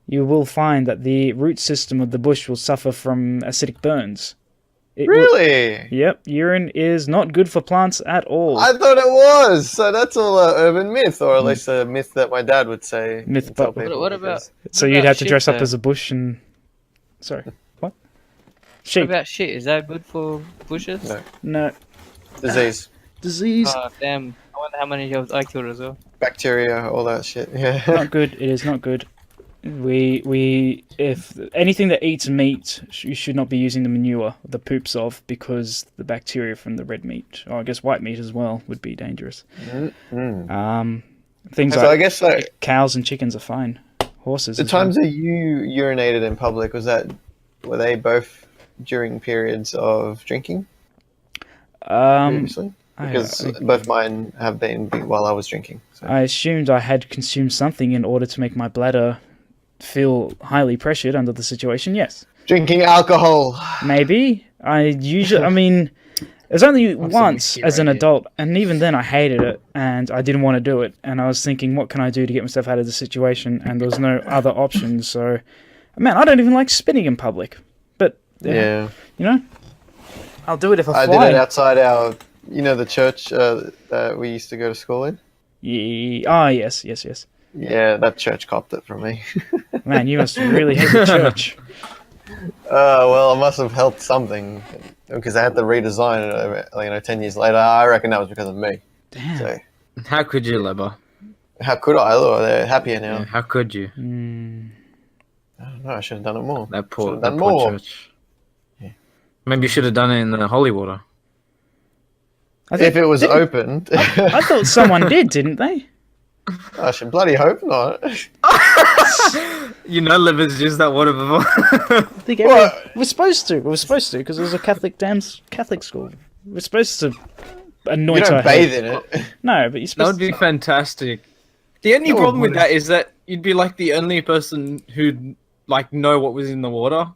you will find that the root system of the bush will suffer from acidic burns. It will- Really? Yep, urine is not good for plants at all. I thought it was. So that's all an urban myth, or at least a myth that my dad would say. Myth, and tell but- people What because- about So what you'd about have to shit, dress up though? as a bush and... Sorry, what? What Sheep. about shit? Is that good for bushes? No. No. disease, Disease. Oh, damn. I wonder how many of I killed as well. bacteria, all that shit? Yeah. Not good. It is not good. If anything that eats meat, you should not be using the manure, the poops of, because the bacteria from the red meat, or I guess white meat as well, would be dangerous. Mm. Things So like I guess like cows and chickens are fine. Horses. the as well. times that you urinated in public were they both during periods of drinking previously? Because both mine have been while I was drinking. So. I assumed I had consumed something in order to make my bladder feel highly pressured under the situation. Yes, Drinking alcohol. maybe. It was only once whiskey as an right here. adult, and even then I hated it, and I didn't want to do it. And I was thinking, what can I do to get myself out of the situation? And there was no other options. So, man, I don't even like spitting in public. But Yeah. I'll do it if I I fly. did it outside our, the church that we used to go to school in. Yes. Yeah, that church copped it from me. Man, you must really hate the church. Well, I must have helped something because I had to redesign it. 10 years later. I reckon that was because of me. Damn. So How could you, Leber? how could I? Look, they're happier now. Yeah, how could you? I don't know. I should have done it more. That poor, Should've that done poor more. church. Maybe you should have done it in the holy water. If it was opened, I thought someone did, didn't they? I should bloody hope not. Leber's used that water before. I think What? we're supposed to. We're supposed to because it was a Catholic school. We're supposed to You anoint our don't bathe head. in it. No, but you're That supposed would be fantastic. The only No, problem with wouldn't. that is that you'd be like the only person who'd like know what was in the water.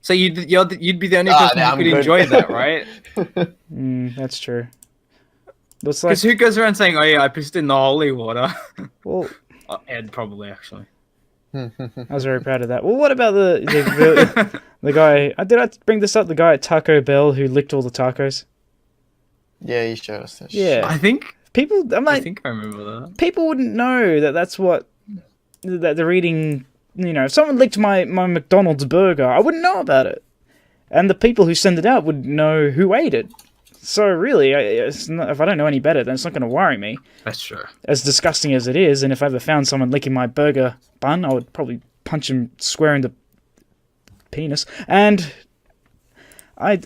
So you'd be the only person nah, who I'm could good. enjoy that, right? That's true. Looks like Because who goes around saying, "Oh yeah, I pissed in the holy water"? well, Ed probably actually. I was very proud of that. Well, what about the guy? Did I bring this up? The guy at Taco Bell who licked all the tacos. Yeah, you showed us that. Yeah. I think People, I'm I like, think I remember that. people wouldn't know that's what that they're eating. You know, if someone licked my McDonald's burger, I wouldn't know about it, and the people who send it out would know who ate it. So really, it's not, if I don't know any better, then it's not going to worry me. That's true. As disgusting as it is, and if I ever found someone licking my burger bun, I would probably punch him square in the penis. And you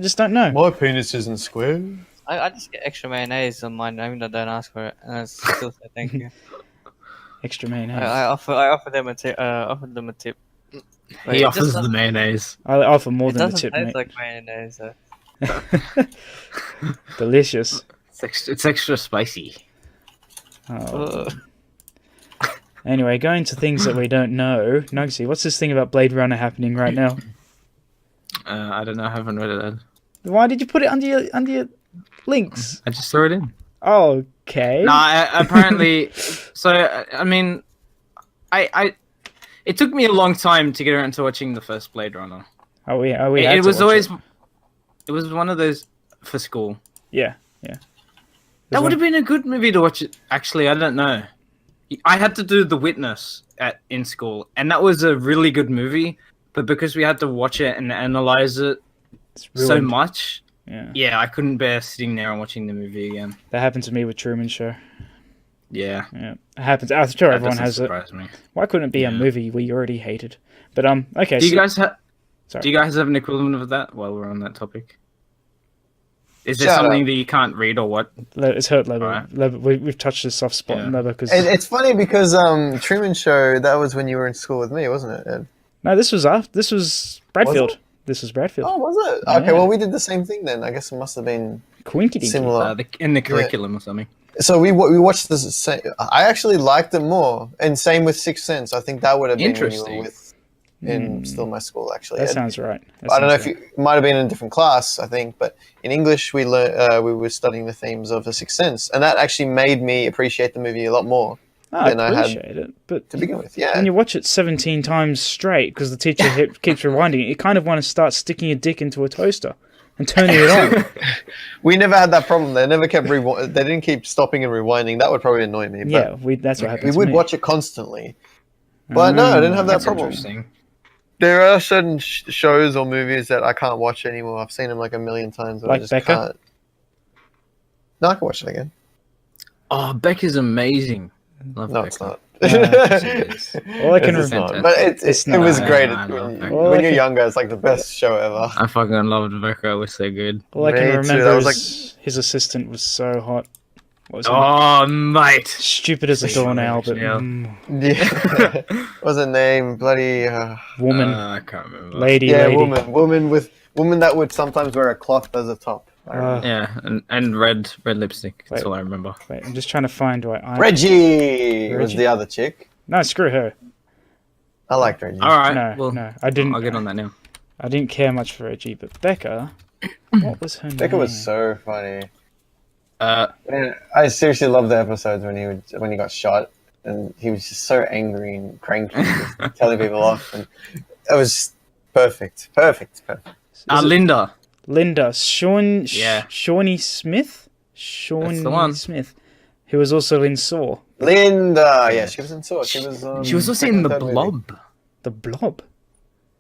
just don't know. My penis isn't square. I just get extra mayonnaise on mine, even though I don't ask for it, and I still say thank you. Extra mayonnaise. I offer them a tip. Offered them a tip. But He it offers just the doesn't- mayonnaise. I offer more It than the doesn't tip, taste mate. like mayonnaise. Delicious. It's extra spicy. Oh. Anyway, going to things that we don't know. Nugsy, what's this thing about Blade Runner happening right now? I don't know. I haven't read it. Why did you put it under your links? I just threw it in. Oh, okay. No, apparently. So I mean, I it took me a long time to get around to watching the first Blade Runner. It was always it was one of those for school. Yeah. That would have been a good movie to watch. Actually, I don't know. I had to do The Witness in school, and that was a really good movie. But because we had to watch it and analyze it so much, Yeah. I couldn't bear sitting there and watching the movie again. That happened to me with Truman Show. Yeah, Yeah. It happens. I'm sure that everyone doesn't has it. surprise me. Why couldn't it be a Yeah. movie we already hated? But okay. Do you guys have? Sorry. Do you guys have an equivalent of that? While we're on that topic, is there Shut something up. that you can't read or what? It's hurt Leber. Alright. Leber we've touched a soft spot in Yeah. Leber because It's funny because Truman Show, that was when you were in school with me, wasn't it, Ed? no, this was Bradfield. This was Bradfield. Oh, was it? Okay, Yeah. well, we did the same thing then. I guess it must have been Quinkity dinky. similar. In the curriculum or something. So we watched this. I actually liked it more, and same with Sixth Sense. I think that would have been when you Interesting. were in still my school actually. That Ed. sounds right. I don't know if you it might have been in a different class, I think, but in English we learned we were studying the themes of The Sixth Sense, and that actually made me appreciate the movie a lot more I than I had appreciate it, but to begin with. Yeah, when you watch it 17 times straight because the teacher keeps rewinding it, you kind of want to start sticking your dick into a toaster and turning it on. we never had that problem. They never kept they didn't keep stopping and rewinding. That would probably annoy me. But Yeah, that's what happened we to would me. watch it constantly. But no, I didn't have that That's problem. interesting. There are certain shows or movies that I can't watch anymore. I've seen them like a million times. But I Like just Becca? can't. No, I can watch it again. Oh, Beck is amazing. Love No, Becca. it's not. Yes, it is. All I can It's remember. not. But It's it was not. great. I love Becca. All I When you're can- younger, it's like the best show ever. I fucking loved Becca. It was so good. All I Me can too, remember that was is his assistant was so hot. What was her Oh, mate. Stupid as a doornail, but Yeah. Yeah. What's her name? Bloody woman, I can't remember. lady. woman that would sometimes wear a cloth as a top. Yeah, and red lipstick. That's Wait. all I remember. Wait, I'm just trying to find. Reggie was Reggie. the other chick. No, screw her. I liked Reggie. All right. No, well, no, I didn't. I'll get on that now. I didn't care much for Reggie, but Becca. What was her name? Becca was so funny. Uh, Man, I seriously loved the episodes when he got shot, and he was just so angry and cranky, just telling people off, and it was perfect. Is it Linda. Linda Yeah. Shawnee Smith. Shawnee That's the one. Smith, who was also in Saw. Linda, yeah, she was in Saw. She was. She was also second in or The third movie. Blob. The Blob.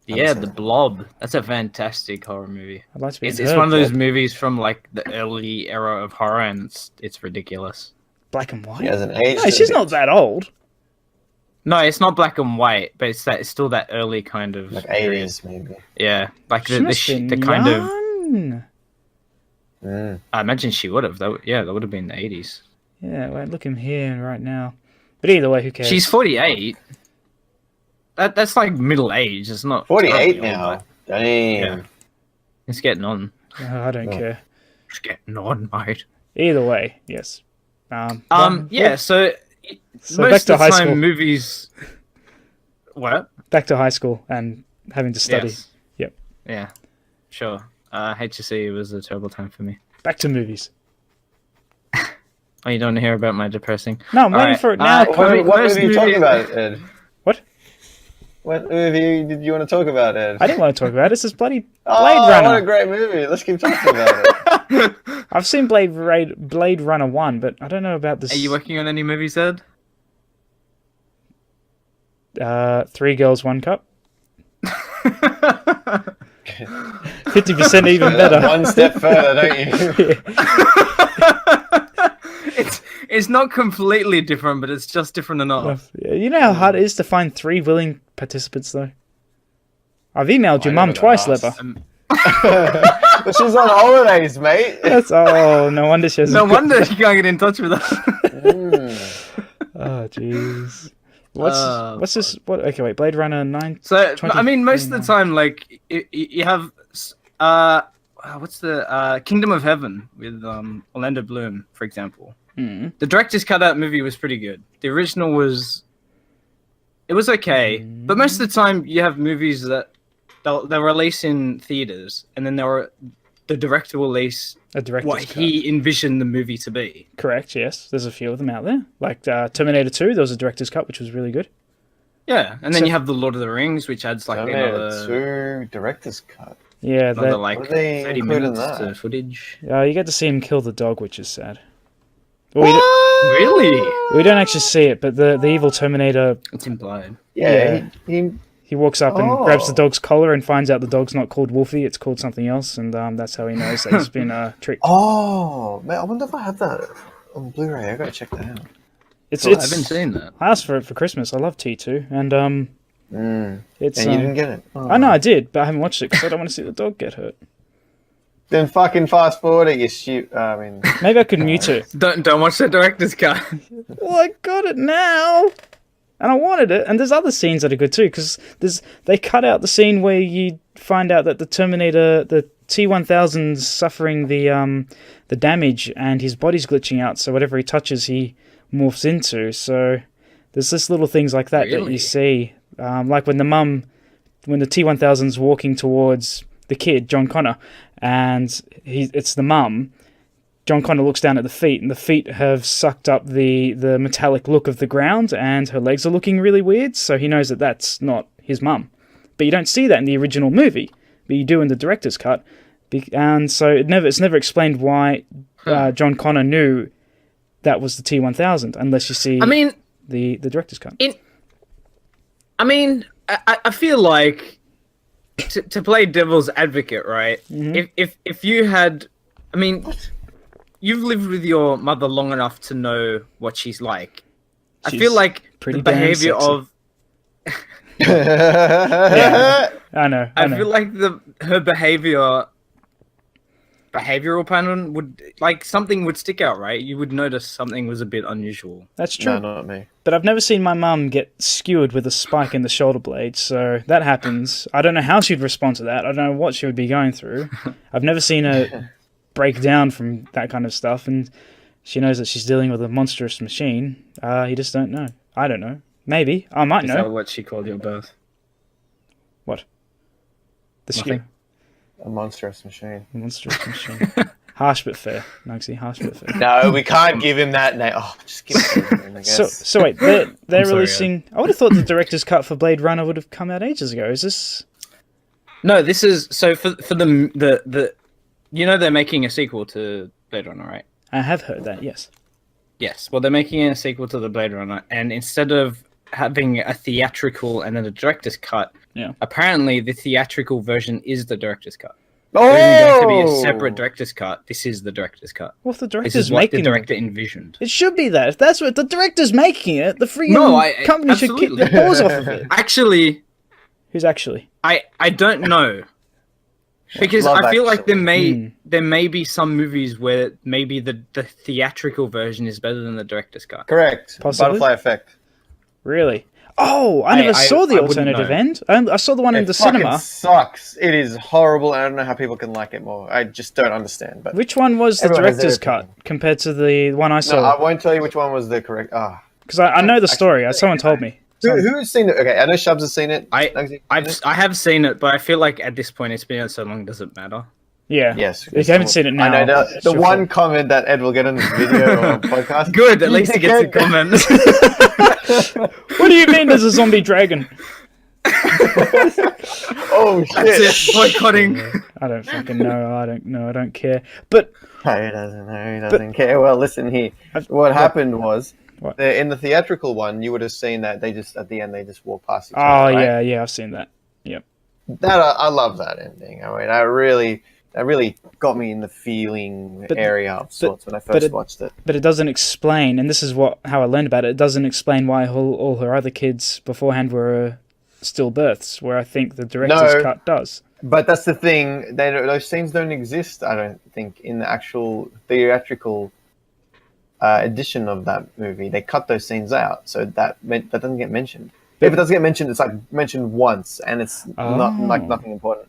Yeah, seen The it. Blob. That's a fantastic horror movie. I'd like to be It's in it's her one of those Blob. movies from like the early era of horror, and it's ridiculous. Black and white. She hasn't aged. No, she's not that old. No, it's not black and white, but it's still that early kind of like period. 80s maybe. Yeah, like She must have the been kind of. young. Mm. I imagine she would have. That would have been the 80s. Yeah, wait, look him here right now. But either way, who cares? She's 48. That's like middle age. It's not 48 terribly old, now. but Damn. Yeah. It's getting on. Oh, I don't Oh. care. It's getting on, mate. Either way, yes. Yeah. So, So most back to of the high time, school. movies. What? Back to high school and having to study. Yes. Yep. Yeah. Sure. HSC was a terrible time for me. Back to movies. Oh, you don't want to hear about my depressing? No, I'm waiting Alright, for it now. Kobe, What worst movie are you movie- talking about, Ed? What movie did you want to talk about, Ed? I didn't want to talk about it. It's this bloody Blade Oh, Runner. what a great movie! Let's keep talking about it. I've seen Blade Runner 1, but I don't know about this. Are you working on any movies, Ed? 3 Girls, 1 Cup. 50% even better. One step further, don't you? It's not completely different, but it's just different enough. Yeah, you know how hard it is to find 3 willing participants, though? I've emailed your I mum know twice, that Lever. But she's on holidays, mate. Oh, no wonder she hasn't. No wonder she can't get in touch with us. Oh, jeez. What's this? What? Okay, wait. Blade Runner 9. So, I mean, most of the time, like, you have, what's the, Kingdom of Heaven with Orlando Bloom, for example. Mm. The director's cut out movie was pretty good. The original was, it was okay, but most of the time you have movies that they'll release in theaters, and then the director will release A director's what cut. he envisioned the movie to be. Correct. Yes, there's a few of them out there. Like Terminator 2, there was a director's cut, which was really good. Yeah, and then So- you have the Lord of the Rings, which adds like another 2 director's cut. Yeah, like What do they 30 include in minutes that? to footage. you get to see him kill the dog, which is sad. Well, Really? we don't actually see it, but the evil Terminator, It's implied. Yeah, he he walks up and Oh. grabs the dog's collar and finds out the dog's not called Wolfie, it's called something else, and that's how he knows that he's been tricked. Oh, man, I wonder if I have that on Blu-ray. I gotta check that out. It's I haven't seen that. I asked for it for Christmas. I love T2, and it's. And you didn't get it. Oh. I know I did, but I haven't watched it because I don't want to see the dog get hurt. Then fucking fast forward it, you shoot. I mean, Maybe I could mute it. Don't watch the director's cut. Well, I got it now, and I wanted it. And there's other scenes that are good too, because they cut out the scene where you find out that the Terminator, the T-1000's suffering the damage, and his body's glitching out. So whatever he touches, he morphs into. So there's just little things like that that Really? you see, like when the T-1000's walking towards the kid, John Connor, and it's the mum. John Connor looks down at the feet, and the feet have sucked up the metallic look of the ground, and her legs are looking really weird, so he knows that that's not his mum. But you don't see that in the original movie, but you do in the director's cut. And so it's never explained why John Connor knew that was the T-1000, unless you see I mean, the director's cut. I feel like to play devil's advocate, right? Mm-hmm. If you had, I mean, you've lived with your mother long enough to know what she's like. I She's feel like pretty the damn behavior sexy. of Yeah, I know. I feel like her behavioral pattern would, like, something would stick out, right? You would notice something was a bit unusual. That's true. no, not me. But I've never seen my mum get skewered with a spike in the shoulder blade, so that happens. I don't know how she'd respond to that. I don't know what she would be going through. I've never seen her break down from that kind of stuff, and she knows that she's dealing with a monstrous machine. You just don't know. I don't know. Maybe. I might Is know. that what she called your birth? What? The Nothing. skew. A monstrous machine. Monstrous machine. Harsh but fair. Nugsy, harsh but fair. No, we can't give him that name. Oh, just give him. I guess. So wait, they're I'm sorry, releasing... I would have thought the director's cut for Blade Runner would have come out ages ago. Is this... No, this is so for the you know they're making a sequel to Blade Runner, right? I have heard that, yes. Yes. Well, they're making a sequel to the Blade Runner, and instead of having a theatrical and then a director's cut, Yeah. apparently the theatrical version is the director's cut. There isn't going to be a separate Oh! director's cut. This is the director's cut. Well, if the This director's is what the making director envisioned. it should be that. If that's what the director's making it, the freaking No, I- company should kick absolutely. their paws off of it. Actually, Who's actually? I don't know. Because Love I feel like Actually. there may be some movies where maybe the theatrical version is better than the director's cut. Correct. Possibly. Butterfly effect. Really? Oh, I never I saw the wouldn't alternative know. end. I saw the one in It the fucking cinema. sucks. It is horrible, and I don't know how people can like it more. I just don't understand. But Which one was the Everyone has their director's cut opinion. compared to the one I no, I saw? won't tell you which one was the correct. Because I know the story. Someone told me. Who's seen it? Okay, I know Shubs has seen it. Nugsy, I have seen it, but I feel like at this point it's been out so long, does it matter? Yeah. Yes. If you haven't seen it now, I know it's the your one fault. comment that Ed will get on this video or podcast. Good, at least he gets a comment. What do you mean there's a zombie dragon? Oh That's shit! it. Boycotting. I don't fucking know. I don't know. I don't care. But He doesn't know. He doesn't care. Well, listen here. What happened was, What? in the theatrical one, you would have seen that they just at the end they just walk past each oh other. Right? yeah, I've seen that. Yep. That I love that ending. I mean, that really got me in the feeling area of sorts when I first watched it. But it doesn't explain, and this is how I learned about it. It doesn't explain why all her other kids beforehand were stillbirths, where I think the director's cut does. But that's the thing. Those scenes don't exist, I don't think, in the actual theatrical edition of that movie. They cut those scenes out, so that doesn't get mentioned. If it doesn't get mentioned, it's like mentioned once, and it's not like nothing important.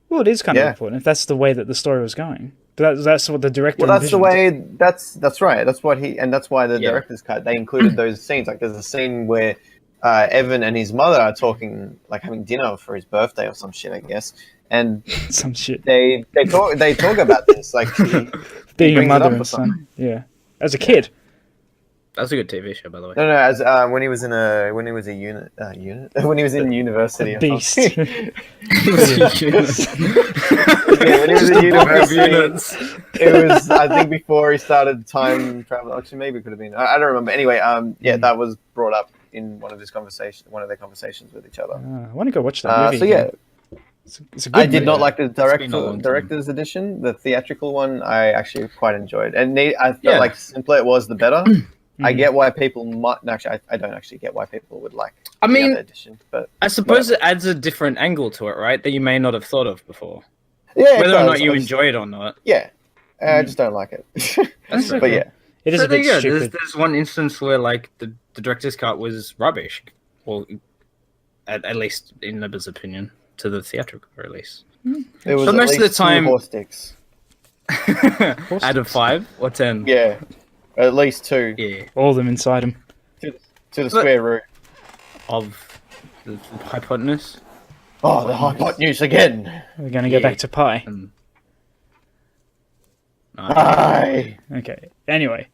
Well, it is kind of important if that's the way that the story was going. But that's what the director. Well, that's the envisioned. way. That's right. That's what that's why the director's cut. They included those scenes. Like, there's a scene where Evan and his mother are talking, like having dinner for his birthday or some shit, I guess. And some shit. They talk about this, like being a brings it mother up and or son. something. Yeah, as a kid. That's a good TV show, by the way. No, as when he was in when he was in university. A or beast. something. Yeah, when he was in university, it was, I think, before he started time travel. Actually, maybe it could have been. I don't remember. Anyway, that was brought up in one of their conversations with each other. I want to go watch that movie. So yeah, it's a good I did movie. not like the been a long time. director's edition. The theatrical one, I actually quite enjoyed, and I felt like the simpler it was, the better. I get why people might. Actually, I don't actually get why people would like. I mean, the other edition, but I suppose it adds a different angle to it, right? That you may not have thought of before. yeah, Whether or not you I enjoy it or not. Yeah, I just don't like it. That's but yeah, It is So a bit there you go. stupid. There's one instance where like the director's cut was rubbish. Well, at least in Libba's opinion, to the theatrical release. it was But at most of the least two time- horse sticks. Out of 5 or 10. Yeah, at least two Yeah. All of them inside him. to the square root. Of the hypotenuse. Oh, the hypotenuse again. We're going to go back to pie. Aye. Okay. Anyway,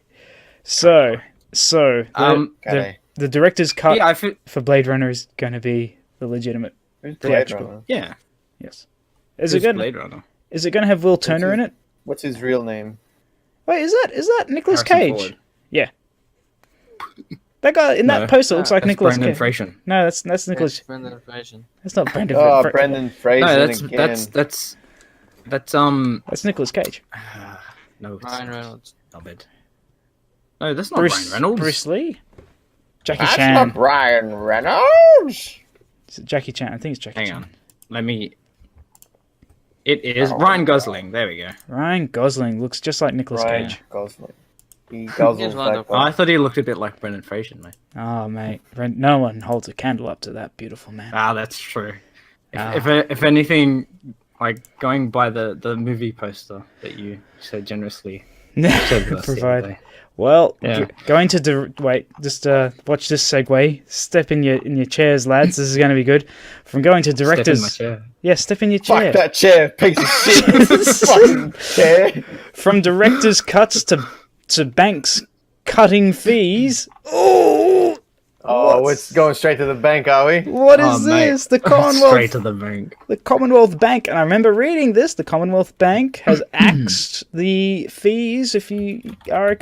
so Okay. the director's cut Yeah, I feel. for Blade Runner is going to be the legitimate Blade theatrical. Runner. Yeah. Yes. Is Who's it going? Blade Runner? Is it going to have Will Turner in it? What's his real name? Wait, is that Nicolas Harrison Cage? Ford. Yeah. That guy in that No, poster looks like That's Nicolas Brendan Cage. Fraser. No, that's Nicolas. Brendan information. That's not Brendan. Oh, Fra- Brendan Fraser No, again. that's That's Nicolas Cage. no, it's Ryan Reynolds. not bad. No, that's not Ryan Reynolds. Bruce Lee. Jackie That's Chan. not Ryan Reynolds. Is it Jackie Chan? I think it's Jackie Hang Chan. on. Let me. It is Ryan Gosling. There we go. Ryan Gosling looks just like Nicolas Ryan Cage. Gosling. He guzzles He's that wonderful. Oh, I thought he looked a bit like Brendan Fraser, mate. Oh, mate. No one holds a candle up to that beautiful man. Ah, that's true. Ah. If anything, like going by the movie poster that you so generously showed us the other Provide. day. Well, Yeah. going to wait. Just watch this segue. Step in your chairs, lads. This is going to be good. From going to Step in my directors. chair. Yeah, step in your Fuck chair. that chair, piece of shit. Fucking chair. From directors' cuts to banks cutting fees. Oh, Oh, it's going straight to the bank, are we? what is Oh, mate. this? The Commonwealth. Straight to the bank. The Commonwealth Bank, and I remember reading this. The Commonwealth Bank has axed the fees if you are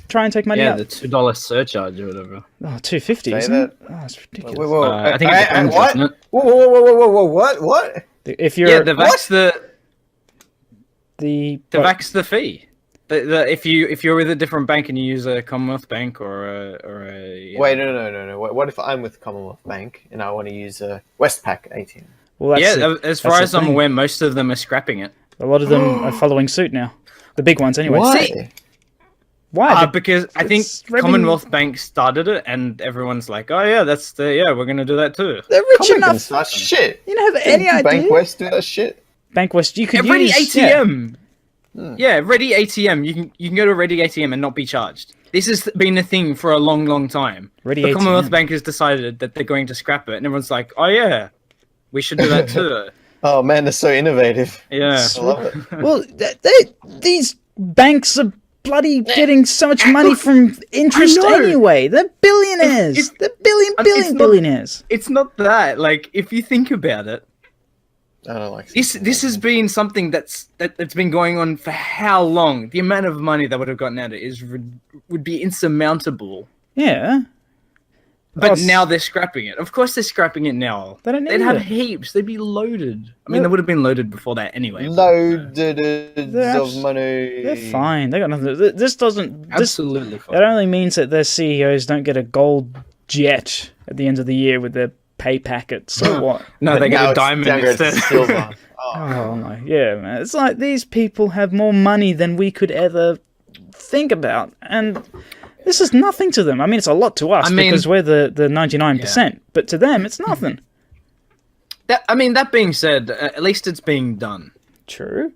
try and take money Yeah, out. the $2 surcharge or whatever. Oh, $2.50, Say isn't that. it? Oh, it's ridiculous. Whoa, whoa, I think it depends, what? doesn't it? Whoa, what? If you're Yeah, they've axed the they've axed the fee. If you're with a different bank and you use a Commonwealth Bank or a Wait, no. What if I'm with Commonwealth Bank and I want to use a Westpac ATM? well, that's yeah, the- as far that's as the I'm thing. aware, most of them are scrapping it. A lot of them are following suit now. The big ones, anyway. Why? Why? Because I think It's revenue- Commonwealth Bank started it, and everyone's like, "Oh yeah, we're gonna do that too." They're rich Commonwealth enough. start shit. You don't have any idea. Bank West do that shit. Bankwest, you could Ready use ATM. Yeah, Ready ATM. You can go to Ready ATM and not be charged. This has been a thing for a long, long time. Ready The Commonwealth ATM. Bank has decided that they're going to scrap it, and everyone's like, "Oh yeah, we should do that too." Oh man, they're so innovative. Yeah. I love it. Well, these banks are bloody getting so much money from interest know. anyway. They're billionaires. They're billionaires. It's not that. Like, if you think about it, I don't like this has been something that's been going on for how long? The amount of money they would have gotten out of it would be insurmountable. Yeah. But now they're scrapping it. Of course they're scrapping it now. They don't need They'd have it. heaps. They'd be loaded. I mean, they would have been loaded before that anyway. Loaded They're of money. They're fine. They got nothing. This doesn't. Absolutely fine. That only means that their CEOs don't get a gold jet at the end of the year with their pay packet. So what? No, they Now get a it's diamond downgraded to instead. silver. Oh my, yeah, man. It's like these people have more money than we could ever think about, and this is nothing to them. I mean, it's a lot to us because we're the 99%, but to them, it's nothing. That being said, at least it's being done. True.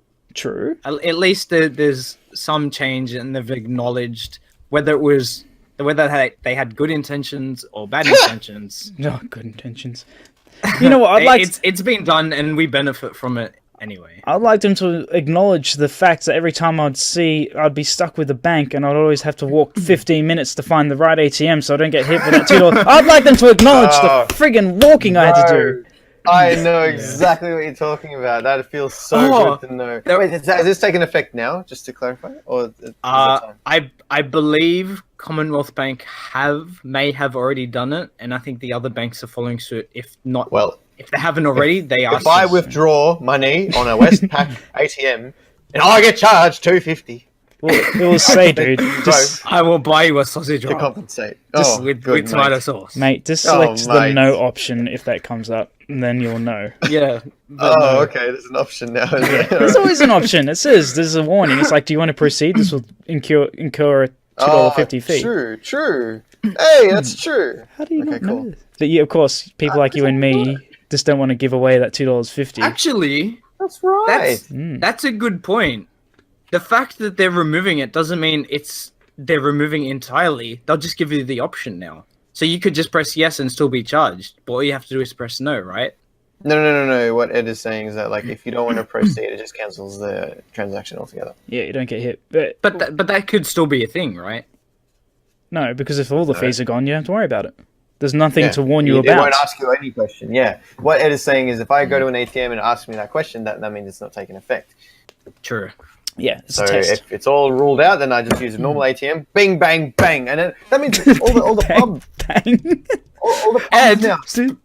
At least there's some change, and they've acknowledged whether they had good intentions or bad intentions. No, good intentions. You know what? It's been done, and we benefit from it anyway. I'd like them to acknowledge the fact that every time I'd be stuck with the bank, and I'd always have to walk 15 minutes to find the right ATM, so I don't get hit with that $2. I'd like them to acknowledge the friggin' walking I had to do. I know exactly what you're talking about. That feels so good to know. Wait, has this taken effect now? Just to clarify, or is it time? I believe Commonwealth Bank may have already done it, and I think the other banks are following suit. If not, if they haven't already, they are. If I withdraw money on a Westpac ATM, and I get charged $2.50. Well, it will say, dude. I will buy you a sausage roll to compensate. with tomato sauce. Mate, just select the no option if that comes up, and then you'll know. Yeah. Okay. There's an option now. Isn't there? There's always an option. It says there's a warning. It's like, do you want to proceed? This will incur a $2.50 fee. True. Hey, that's true. How do you not know this? But yeah, of course, people like you and me just don't want to give away that $2.50. Actually, that's right. That's a good point. The fact that they're removing it doesn't mean they're removing it entirely. They'll just give you the option now. So you could just press yes and still be charged. But all you have to do is press no, right? No. What Ed is saying is that, like, if you don't want to proceed, it just cancels the transaction altogether. Yeah, you don't get hit. But that could still be a thing, right? No, because if all the fees are gone, you don't have to worry about it. There's nothing to warn you about. They won't ask you any question. Yeah. What Ed is saying is, if I go to an ATM and it asks me that question, that means it's not taking effect. True. Yeah, it's so a test. if it's all ruled out, then I just use a normal ATM. Bing, bang, bang, and then that means all the pub, all the pubs Ed, now.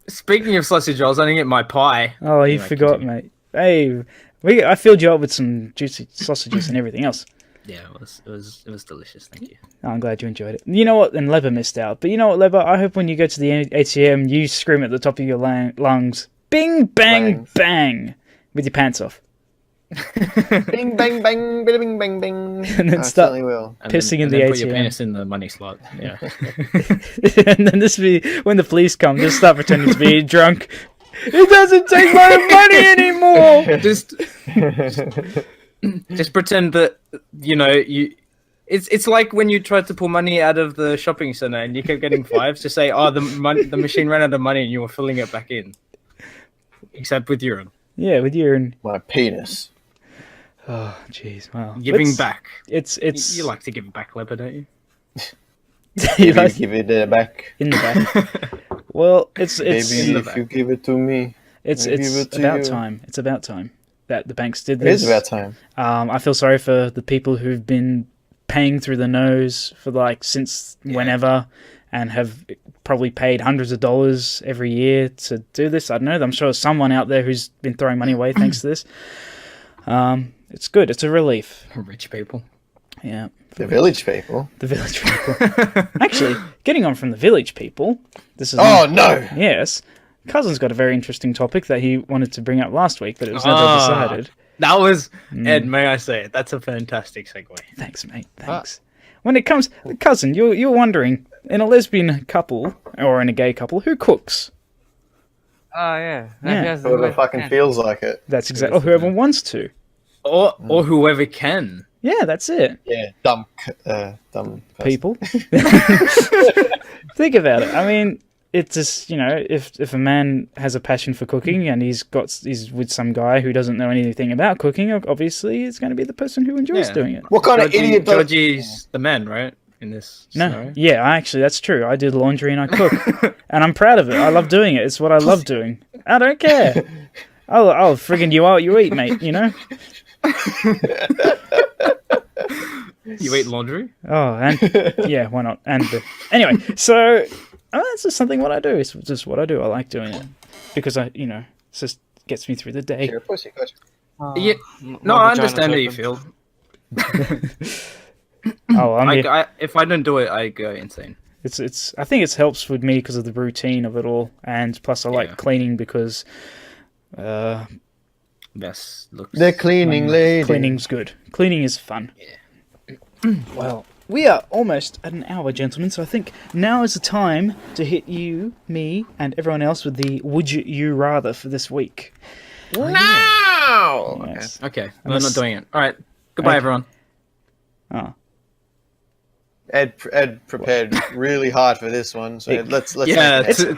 Speaking of sausage rolls, I didn't get my pie. Oh, you forgot, mate. Hey, I filled you up with some juicy sausages and everything else. Yeah, it was delicious. Thank you. Oh, I'm glad you enjoyed it. You know what? And Leber missed out. But you know what, Leber? I hope when you go to the ATM, you scream at the top of your lungs, "Bing, bang, bang," with your pants off. Bing, bang, bang, bing, bing, bang, bing. And then start pissing in the ATM. Put your penis in the money slot. Yeah. And then when the police come, just start pretending to be drunk. It doesn't take my money anymore. Just pretend that It's like when you tried to pull money out of the shopping center and you kept getting fives. Just say, "Oh, the machine ran out of money," and you were filling it back in, except with urine. Yeah, with urine. My penis. Oh, jeez, wow. Giving back. It's You like to give it back, Leopard, don't you? You like give it back in the back. Well, it's maybe if you give it to me. It's about time. It's about time that the banks did this. It is about time. I feel sorry for the people who've been paying through the nose for since whenever, and have probably paid hundreds of dollars every year to do this. I don't know. I'm sure there's someone out there who's been throwing money away thanks to this. It's good. It's a relief. Rich people. Yeah. The village people. The village people. Actually, getting on from the village people. This is. Oh no! Yes, Cousin's got a very interesting topic that he wanted to bring up last week, but it was never decided. That was Ed. May I say it? That's a fantastic segue. Thanks, mate. Thanks. When it comes, Cousin, you're wondering, in a lesbian couple or in a gay couple, who cooks? Oh yeah. Whoever fucking feels like it. That's exactly. Or whoever wants to. Or whoever can. Yeah, that's it. Yeah, dumb people. Think about it. I mean, it's just, if a man has a passion for cooking and he's with some guy who doesn't know anything about cooking, obviously it's going to be the person who enjoys doing it. What kind of idiot does... Georgie's the man, right? In this scenario? That's true. I do laundry and I cook, and I'm proud of it. I love doing it. It's what I love doing. I don't care. I'll friggin' you out, you eat, mate. You eat laundry? Oh, and yeah, why not? And anyway, so that's just something what I do. It's just what I do. I like doing it because it just gets me through the day. You're a pussy, gotcha. Yeah. No, I understand how you feel. If I don't do it, I go insane. It's. I think it helps with me because of the routine of it all, and plus I like cleaning because. Best looks. The cleaning lady. Cleaning's good. Cleaning is fun. Yeah. Well, we are almost at an hour, gentlemen. So I think now is the time to hit you, me, and everyone else with the "Would you rather" for this week. No. Yes. Okay, we're not doing it. All right. Goodbye, everyone. Oh. Ed prepared really hard for this one, so let's. Yeah, too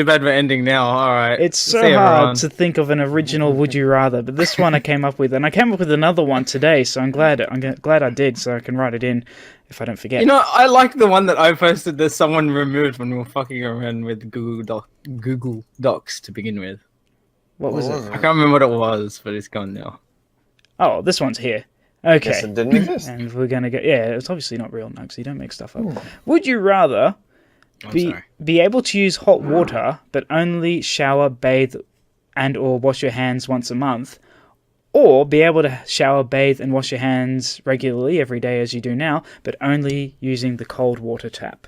bad we're ending now. All right. It's so hard to think of an original "Would you rather," but this one I came up with, and I came up with another one today. So I'm glad I did, so I can write it in if I don't forget. I like the one that I posted that someone removed when we were fucking around with Google Docs to begin with. What was it? I can't remember what it was, but it's gone now. Oh, this one's here. Okay. Yes, it didn't exist. And we're going to go... Yeah, it's obviously not real, Nugs. You don't make stuff up. Ooh. Would you rather be able to use hot water, but only shower, bathe, and or wash your hands once a month, or be able to shower, bathe, and wash your hands regularly every day as you do now, but only using the cold water tap?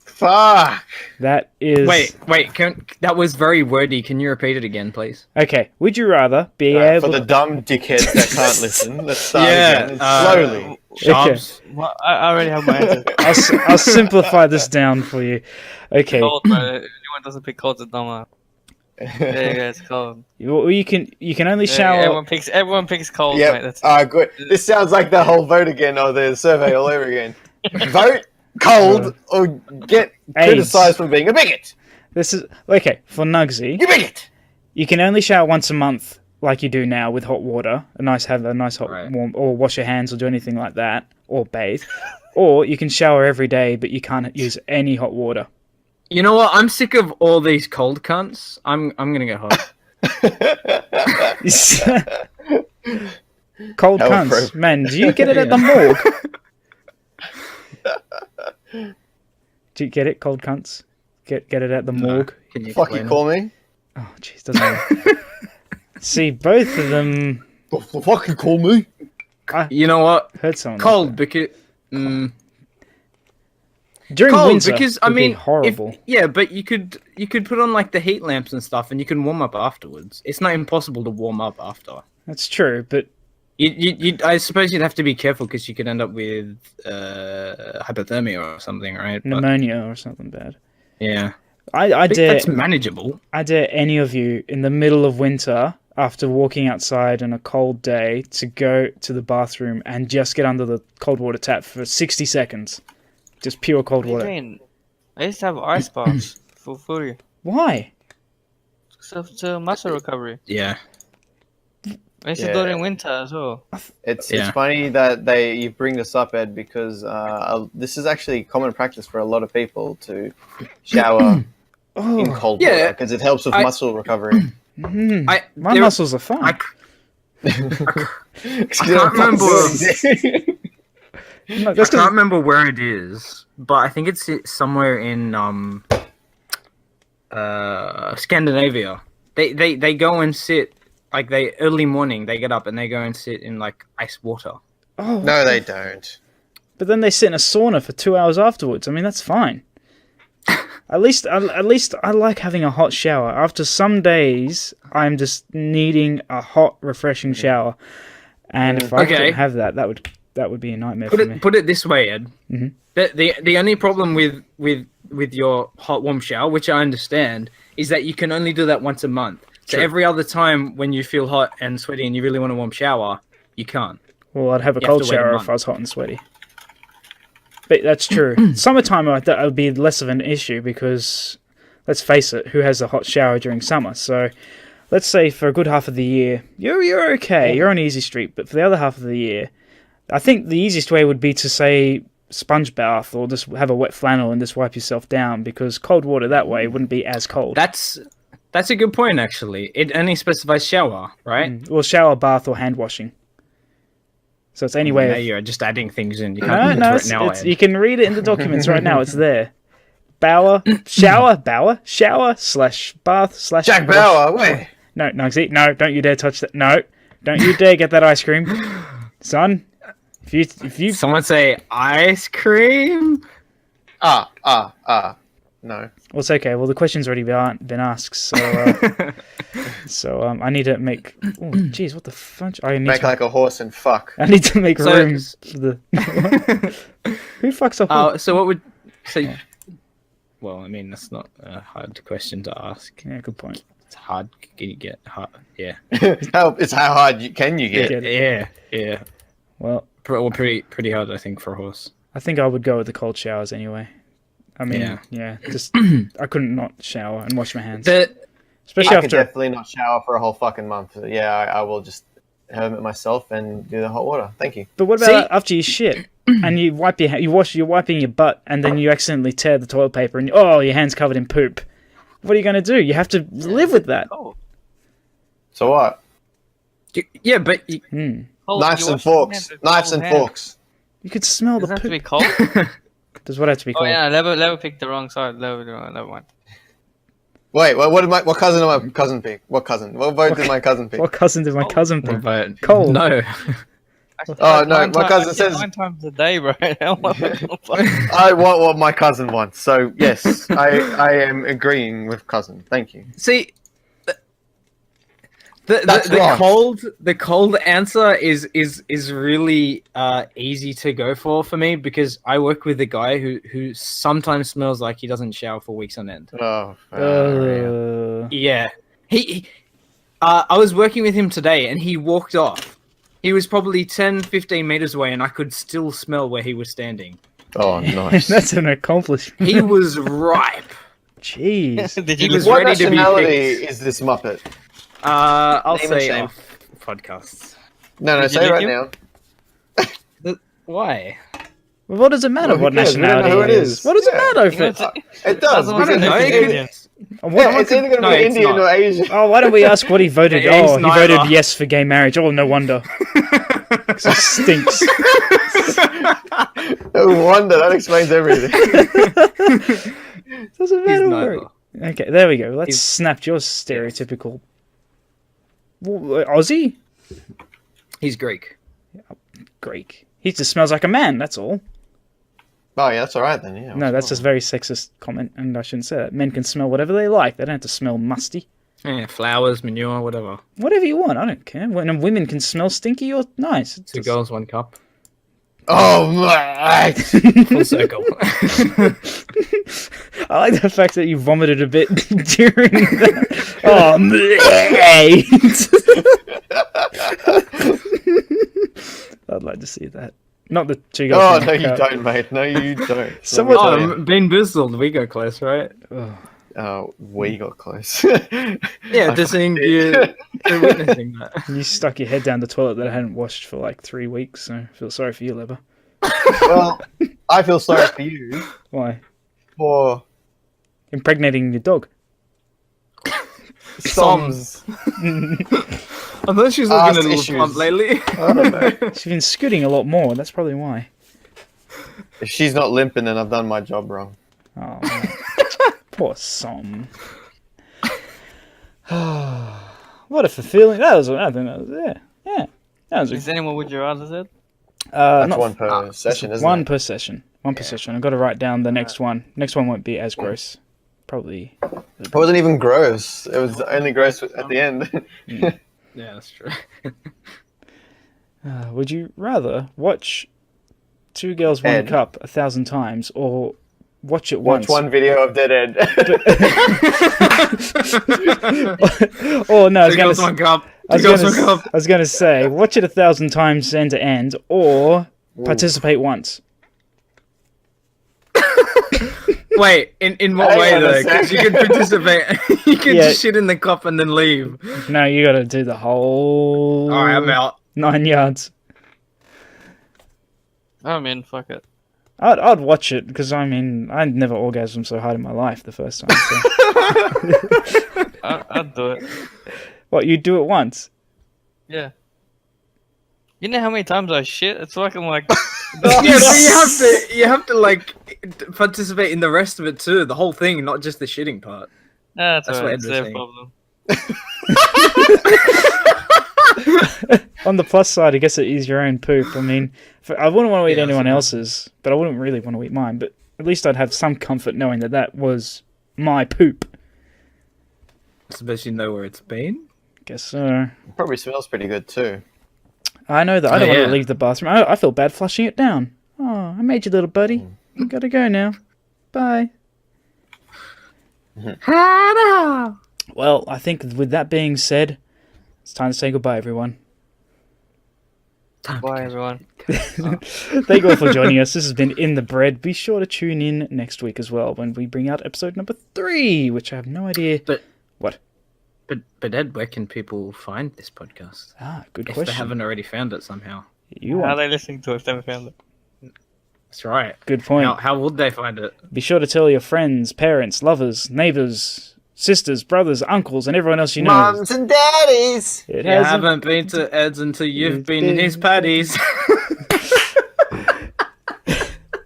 Fuck. That is... Wait. That was very wordy. Can you repeat it again, please? Okay. Would you rather be able... For the dumb dickheads that can't listen, let's start again. Slowly. Okay. Well, I already have my answer. I'll simplify this down for you. Okay. Cold, but anyone doesn't pick cold, it's dumb. Yeah, it's cold. Well, you can only shower... Everyone picks cold, yep. mate. That's good. This sounds like the whole vote again, or the survey all over again. Vote cold or get criticised for being a bigot. This is okay for Nugsy. You bigot. You can only shower once a month, like you do now, with hot water. Have a nice hot warm, or wash your hands, or do anything like that, or bathe. Or you can shower every day, but you can't use any hot water. You know what? I'm sick of all these cold cunts. I'm gonna go hot. Cold cunts, man. Do you get it at the morgue? Do you get it, cold cunts? Get it at the morgue? Can you call me? Oh, jeez, doesn't matter. See, both of them... Fucking call me? You know what? Heard someone cold, like because... During cold, winter, because, I mean, horrible. But you could put on, like, the heat lamps and stuff, and you can warm up afterwards. It's not impossible to warm up after. That's true, but... I suppose you'd have to be careful because you could end up with hypothermia or something, right? Pneumonia or something bad. Yeah. I dare... That's manageable. I dare any of you in the middle of winter, after walking outside on a cold day, to go to the bathroom and just get under the cold water tap for 60 seconds. Just pure cold water. I used to have ice baths for food. Why? So to muscle recovery. Yeah. I used to do it in winter as well. It's funny that you bring this up, Ed, because this is actually common practice for a lot of people to shower in cold water because it helps with muscle recovery. My muscles are fine. I can't remember. I can't remember where it is, but I think it's somewhere in Scandinavia. They go and sit. Like, early morning, they get up and they go and sit in, like, ice water. Oh, no, they don't. But then they sit in a sauna for 2 hours afterwards. I mean, that's fine. At least I like having a hot shower. After some days, I'm just needing a hot, refreshing shower. And if I couldn't have that would be a nightmare for me. Put it this way, Ed. Mm-hmm. The only problem with your hot, warm shower, which I understand, is that you can only do that once a month. So every other time when you feel hot and sweaty and you really want a warm shower, you can't. Well, I'd have a cold shower if I was hot and sweaty. But that's true. Summertime, that would be less of an issue because, let's face it, who has a hot shower during summer? So, let's say for a good half of the year, you're okay. You're on easy street. But for the other half of the year, I think the easiest way would be to say sponge bath or just have a wet flannel and just wipe yourself down because cold water that way wouldn't be as cold. That's a good point, actually. It only specifies shower, right? Well, shower, bath, or hand washing. So it's any way. Now of- you're just adding things in. You No, can't no, do it it's, now. it's, you can read it in the documents right now. It's there. Shower slash bath slash. Jack wash. Bauer, wait. No, Nugsy, no, don't you dare touch that. No, don't you dare get that ice cream, son. If you Someone say ice cream. No. well, it's okay. Well, the question's already been asked, so I need to make. Oh, jeez, what the fudge? I need Make to. like a horse and fuck. I need to make So- room for the. Who fucks up? So what would Well, I mean that's not a hard question to ask. Yeah, good point. It's hard. Can you get hard? Yeah. It's how hard can you get? Yeah. Well, Pretty hard, I think, for a horse. I think I would go with the cold showers anyway. I mean, Yeah. just I couldn't not shower and wash my hands, The especially I can after. definitely not shower for a whole fucking month. Yeah, I will just hermit myself and do the hot water. Thank you. But what See- about after you shit and you wipe your you're wiping your butt and then you accidentally tear the toilet paper and your hand's covered in poop? What are you going to do? You have to live with that. Oh, So what? yeah, but you, Knives and forks. Knives and forks. You could smell Does the that have to be poop. cold? Does what have to be Oh called? yeah, level picked the wrong side. Level one. Wait, what cousin did my cousin pick? What cousin? What vote did my cousin pick? What cousin did my cousin pick? but Cold. No. Actually, Oh, no, nine my ti- cousin actually, says- 9 times a day, bro. I want what my cousin wants. So yes, I am agreeing with cousin. Thank you. See, That's the wrong. cold answer is really easy to go for me because I work with a guy who sometimes smells like he doesn't shower for weeks on end. Oh, Yeah, I was working with him today and he walked off. He was probably 10-15 meters away and I could still smell where he was standing. oh nice. That's an accomplishment. He was ripe. Jeez. Did He you was look? What ready to be nationality picked. is this Muppet? I'll Name and say shame. off podcasts. No, Did you say lick right him? now. Why? Well, what does it matter Well, who what cares? We don't know nationality who it it is? is. What does it Yeah. matter if You it? know, It does. Doesn't because matter, it's, no, it's, What, it's either going to No, be it's Indian not. or Asian. oh, why don't we ask what he voted? Yeah, he's Oh, he neither. voted yes for gay marriage. Oh, no wonder. 'Cause he stinks. No wonder. That explains everything. Doesn't He's matter. neither. Okay, there we go. Let's He's- snap your stereotypical Aussie He's Greek. Greek. He just smells like a man. That's all. Oh yeah, that's all right then. Yeah. No, that's just a very sexist comment, and I shouldn't say that. Men can smell whatever they like. They don't have to smell musty. Yeah, flowers, manure, whatever. Whatever you want. I don't care. When women can smell stinky or nice. It's Two just- girls, one cup. Oh my! Full circle. I like the fact that you vomited a bit during that. Oh, mate. I'd like to see that. Not the two girls. Oh in no, the you cup. don't, mate. No, you don't. Someone- Let me tell you. Bean Bizzled, we go close, right? Oh, We got close. Yeah, just seeing you witnessing that. you stuck your head down the toilet that I hadn't washed for like 3 weeks, so I feel sorry for you, Leber. Well, I feel sorry for you Why? for Impregnating your dog. Soms. I thought she was Ass looking a little issues. plump lately. I don't know. She's been scooting a lot more. That's probably why. If she's not limping, then I've done my job wrong. Oh, man. Poor Som. What a fulfilling. I think that was yeah. That was Is anyone would you rather said? That's not one per session, isn't one it? per session. One per session. I've got to write down the next one. Next one won't be as gross. Probably. It wasn't even gross. It was only gross at the end. Yeah, that's true. Would you rather watch Two Girls, One Ed. Cup 1,000 times or watch it Watch once? one video of Dead Ed. Oh no, I was Two going girls, to. one cup. I Two girls, one cup. was going to say, watch it 1,000 times end to end, or participate once. Wait, in what Hang way on a though? Because you sec. can participate. You can Yeah. just shit in the cup and then leave. No, you got to do the whole All right, I'm out. 9 yards. I'm in. Fuck it. I'd watch it because I mean I'd never orgasmed so hard in my life the first time. So. I'll do it. What, you do it once? Yeah. You know how many times I shit? It's fucking like. Yeah, but you have to like participate in the rest of it too, the whole thing, not just the shitting part. That's That's alright. what It's Ed was their saying. problem. On the plus side, I guess it is your own poop. I mean, I wouldn't want to eat Yeah, anyone so- else's, but I wouldn't really want to eat mine. But at least I'd have some comfort knowing that that was my poop. Especially know where it's been. Guess so. Probably smells pretty good too. I know that I Oh, don't want yeah. to leave the bathroom. I feel bad flushing it down. Oh, I made you, little buddy. You gotta go now. Bye. Well, I think with that being said, it's time to say goodbye, everyone. Bye, everyone. Thank you all for joining us. This has been In the Bread. Be sure to tune in next week as well when we bring out episode number 3, which I have no idea. But Ed, where can people find this podcast Good if question. they haven't already found it somehow? You How are want they listening to it if they haven't found it? That's right. good point. How would they find it? Be sure to tell your friends, parents, lovers, neighbors, sisters, brothers, uncles, and everyone else you know. Mums and daddies. It You hasn't- haven't been to Ed's until you've been in his patties.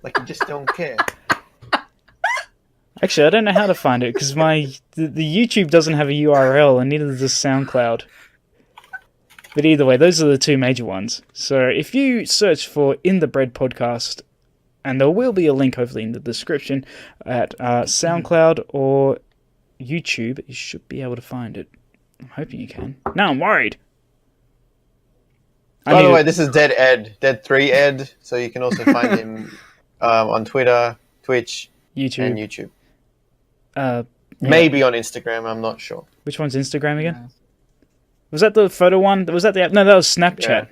Like you just don't care. Actually, I don't know how to find it because the YouTube doesn't have a URL, and neither does SoundCloud. But either way, those are the two major ones. So if you search for In the Bread Podcast, and there will be a link hopefully in the description at SoundCloud or YouTube, you should be able to find it. I'm hoping you can. Now I'm worried. By the way, this is Dead Ed, Dead3 Ed, so you can also find him on Twitter, Twitch, YouTube. and YouTube. Yeah. Maybe on Instagram, I'm not sure. Which one's Instagram again? Was that the photo one? Was that the app? No, that was Snapchat. Yeah.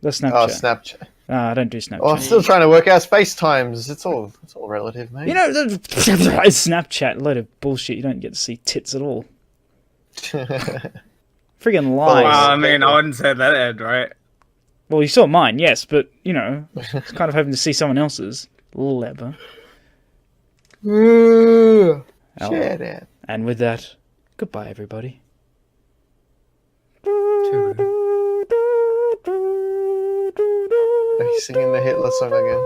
That's Snapchat. Oh, Snapchat. I don't do Snapchat. Oh, I'm still trying to work out space times. It's all relative, mate. You know, it's Snapchat, a load of bullshit. You don't get to see tits at all. Friggin' lies. Well, I mean, I wouldn't say that, Ed, right? Well, you saw mine, yes, but, you know, it's kind of hoping to see someone else's. Lever. Share that. And with that, goodbye, everybody. Are you singing the Hitler song again?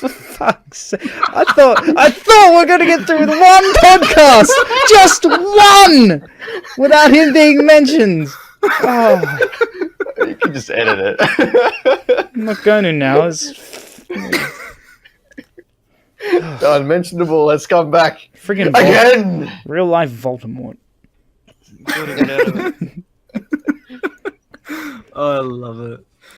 Fuck's sake. I thought we were going to get through one podcast! Just one! Without him being mentioned. Oh, You can just edit it. I'm not going to now. It's The unmentionable has come back friggin' again. real life Voldemort. Gotta get out of it. Oh, I love it.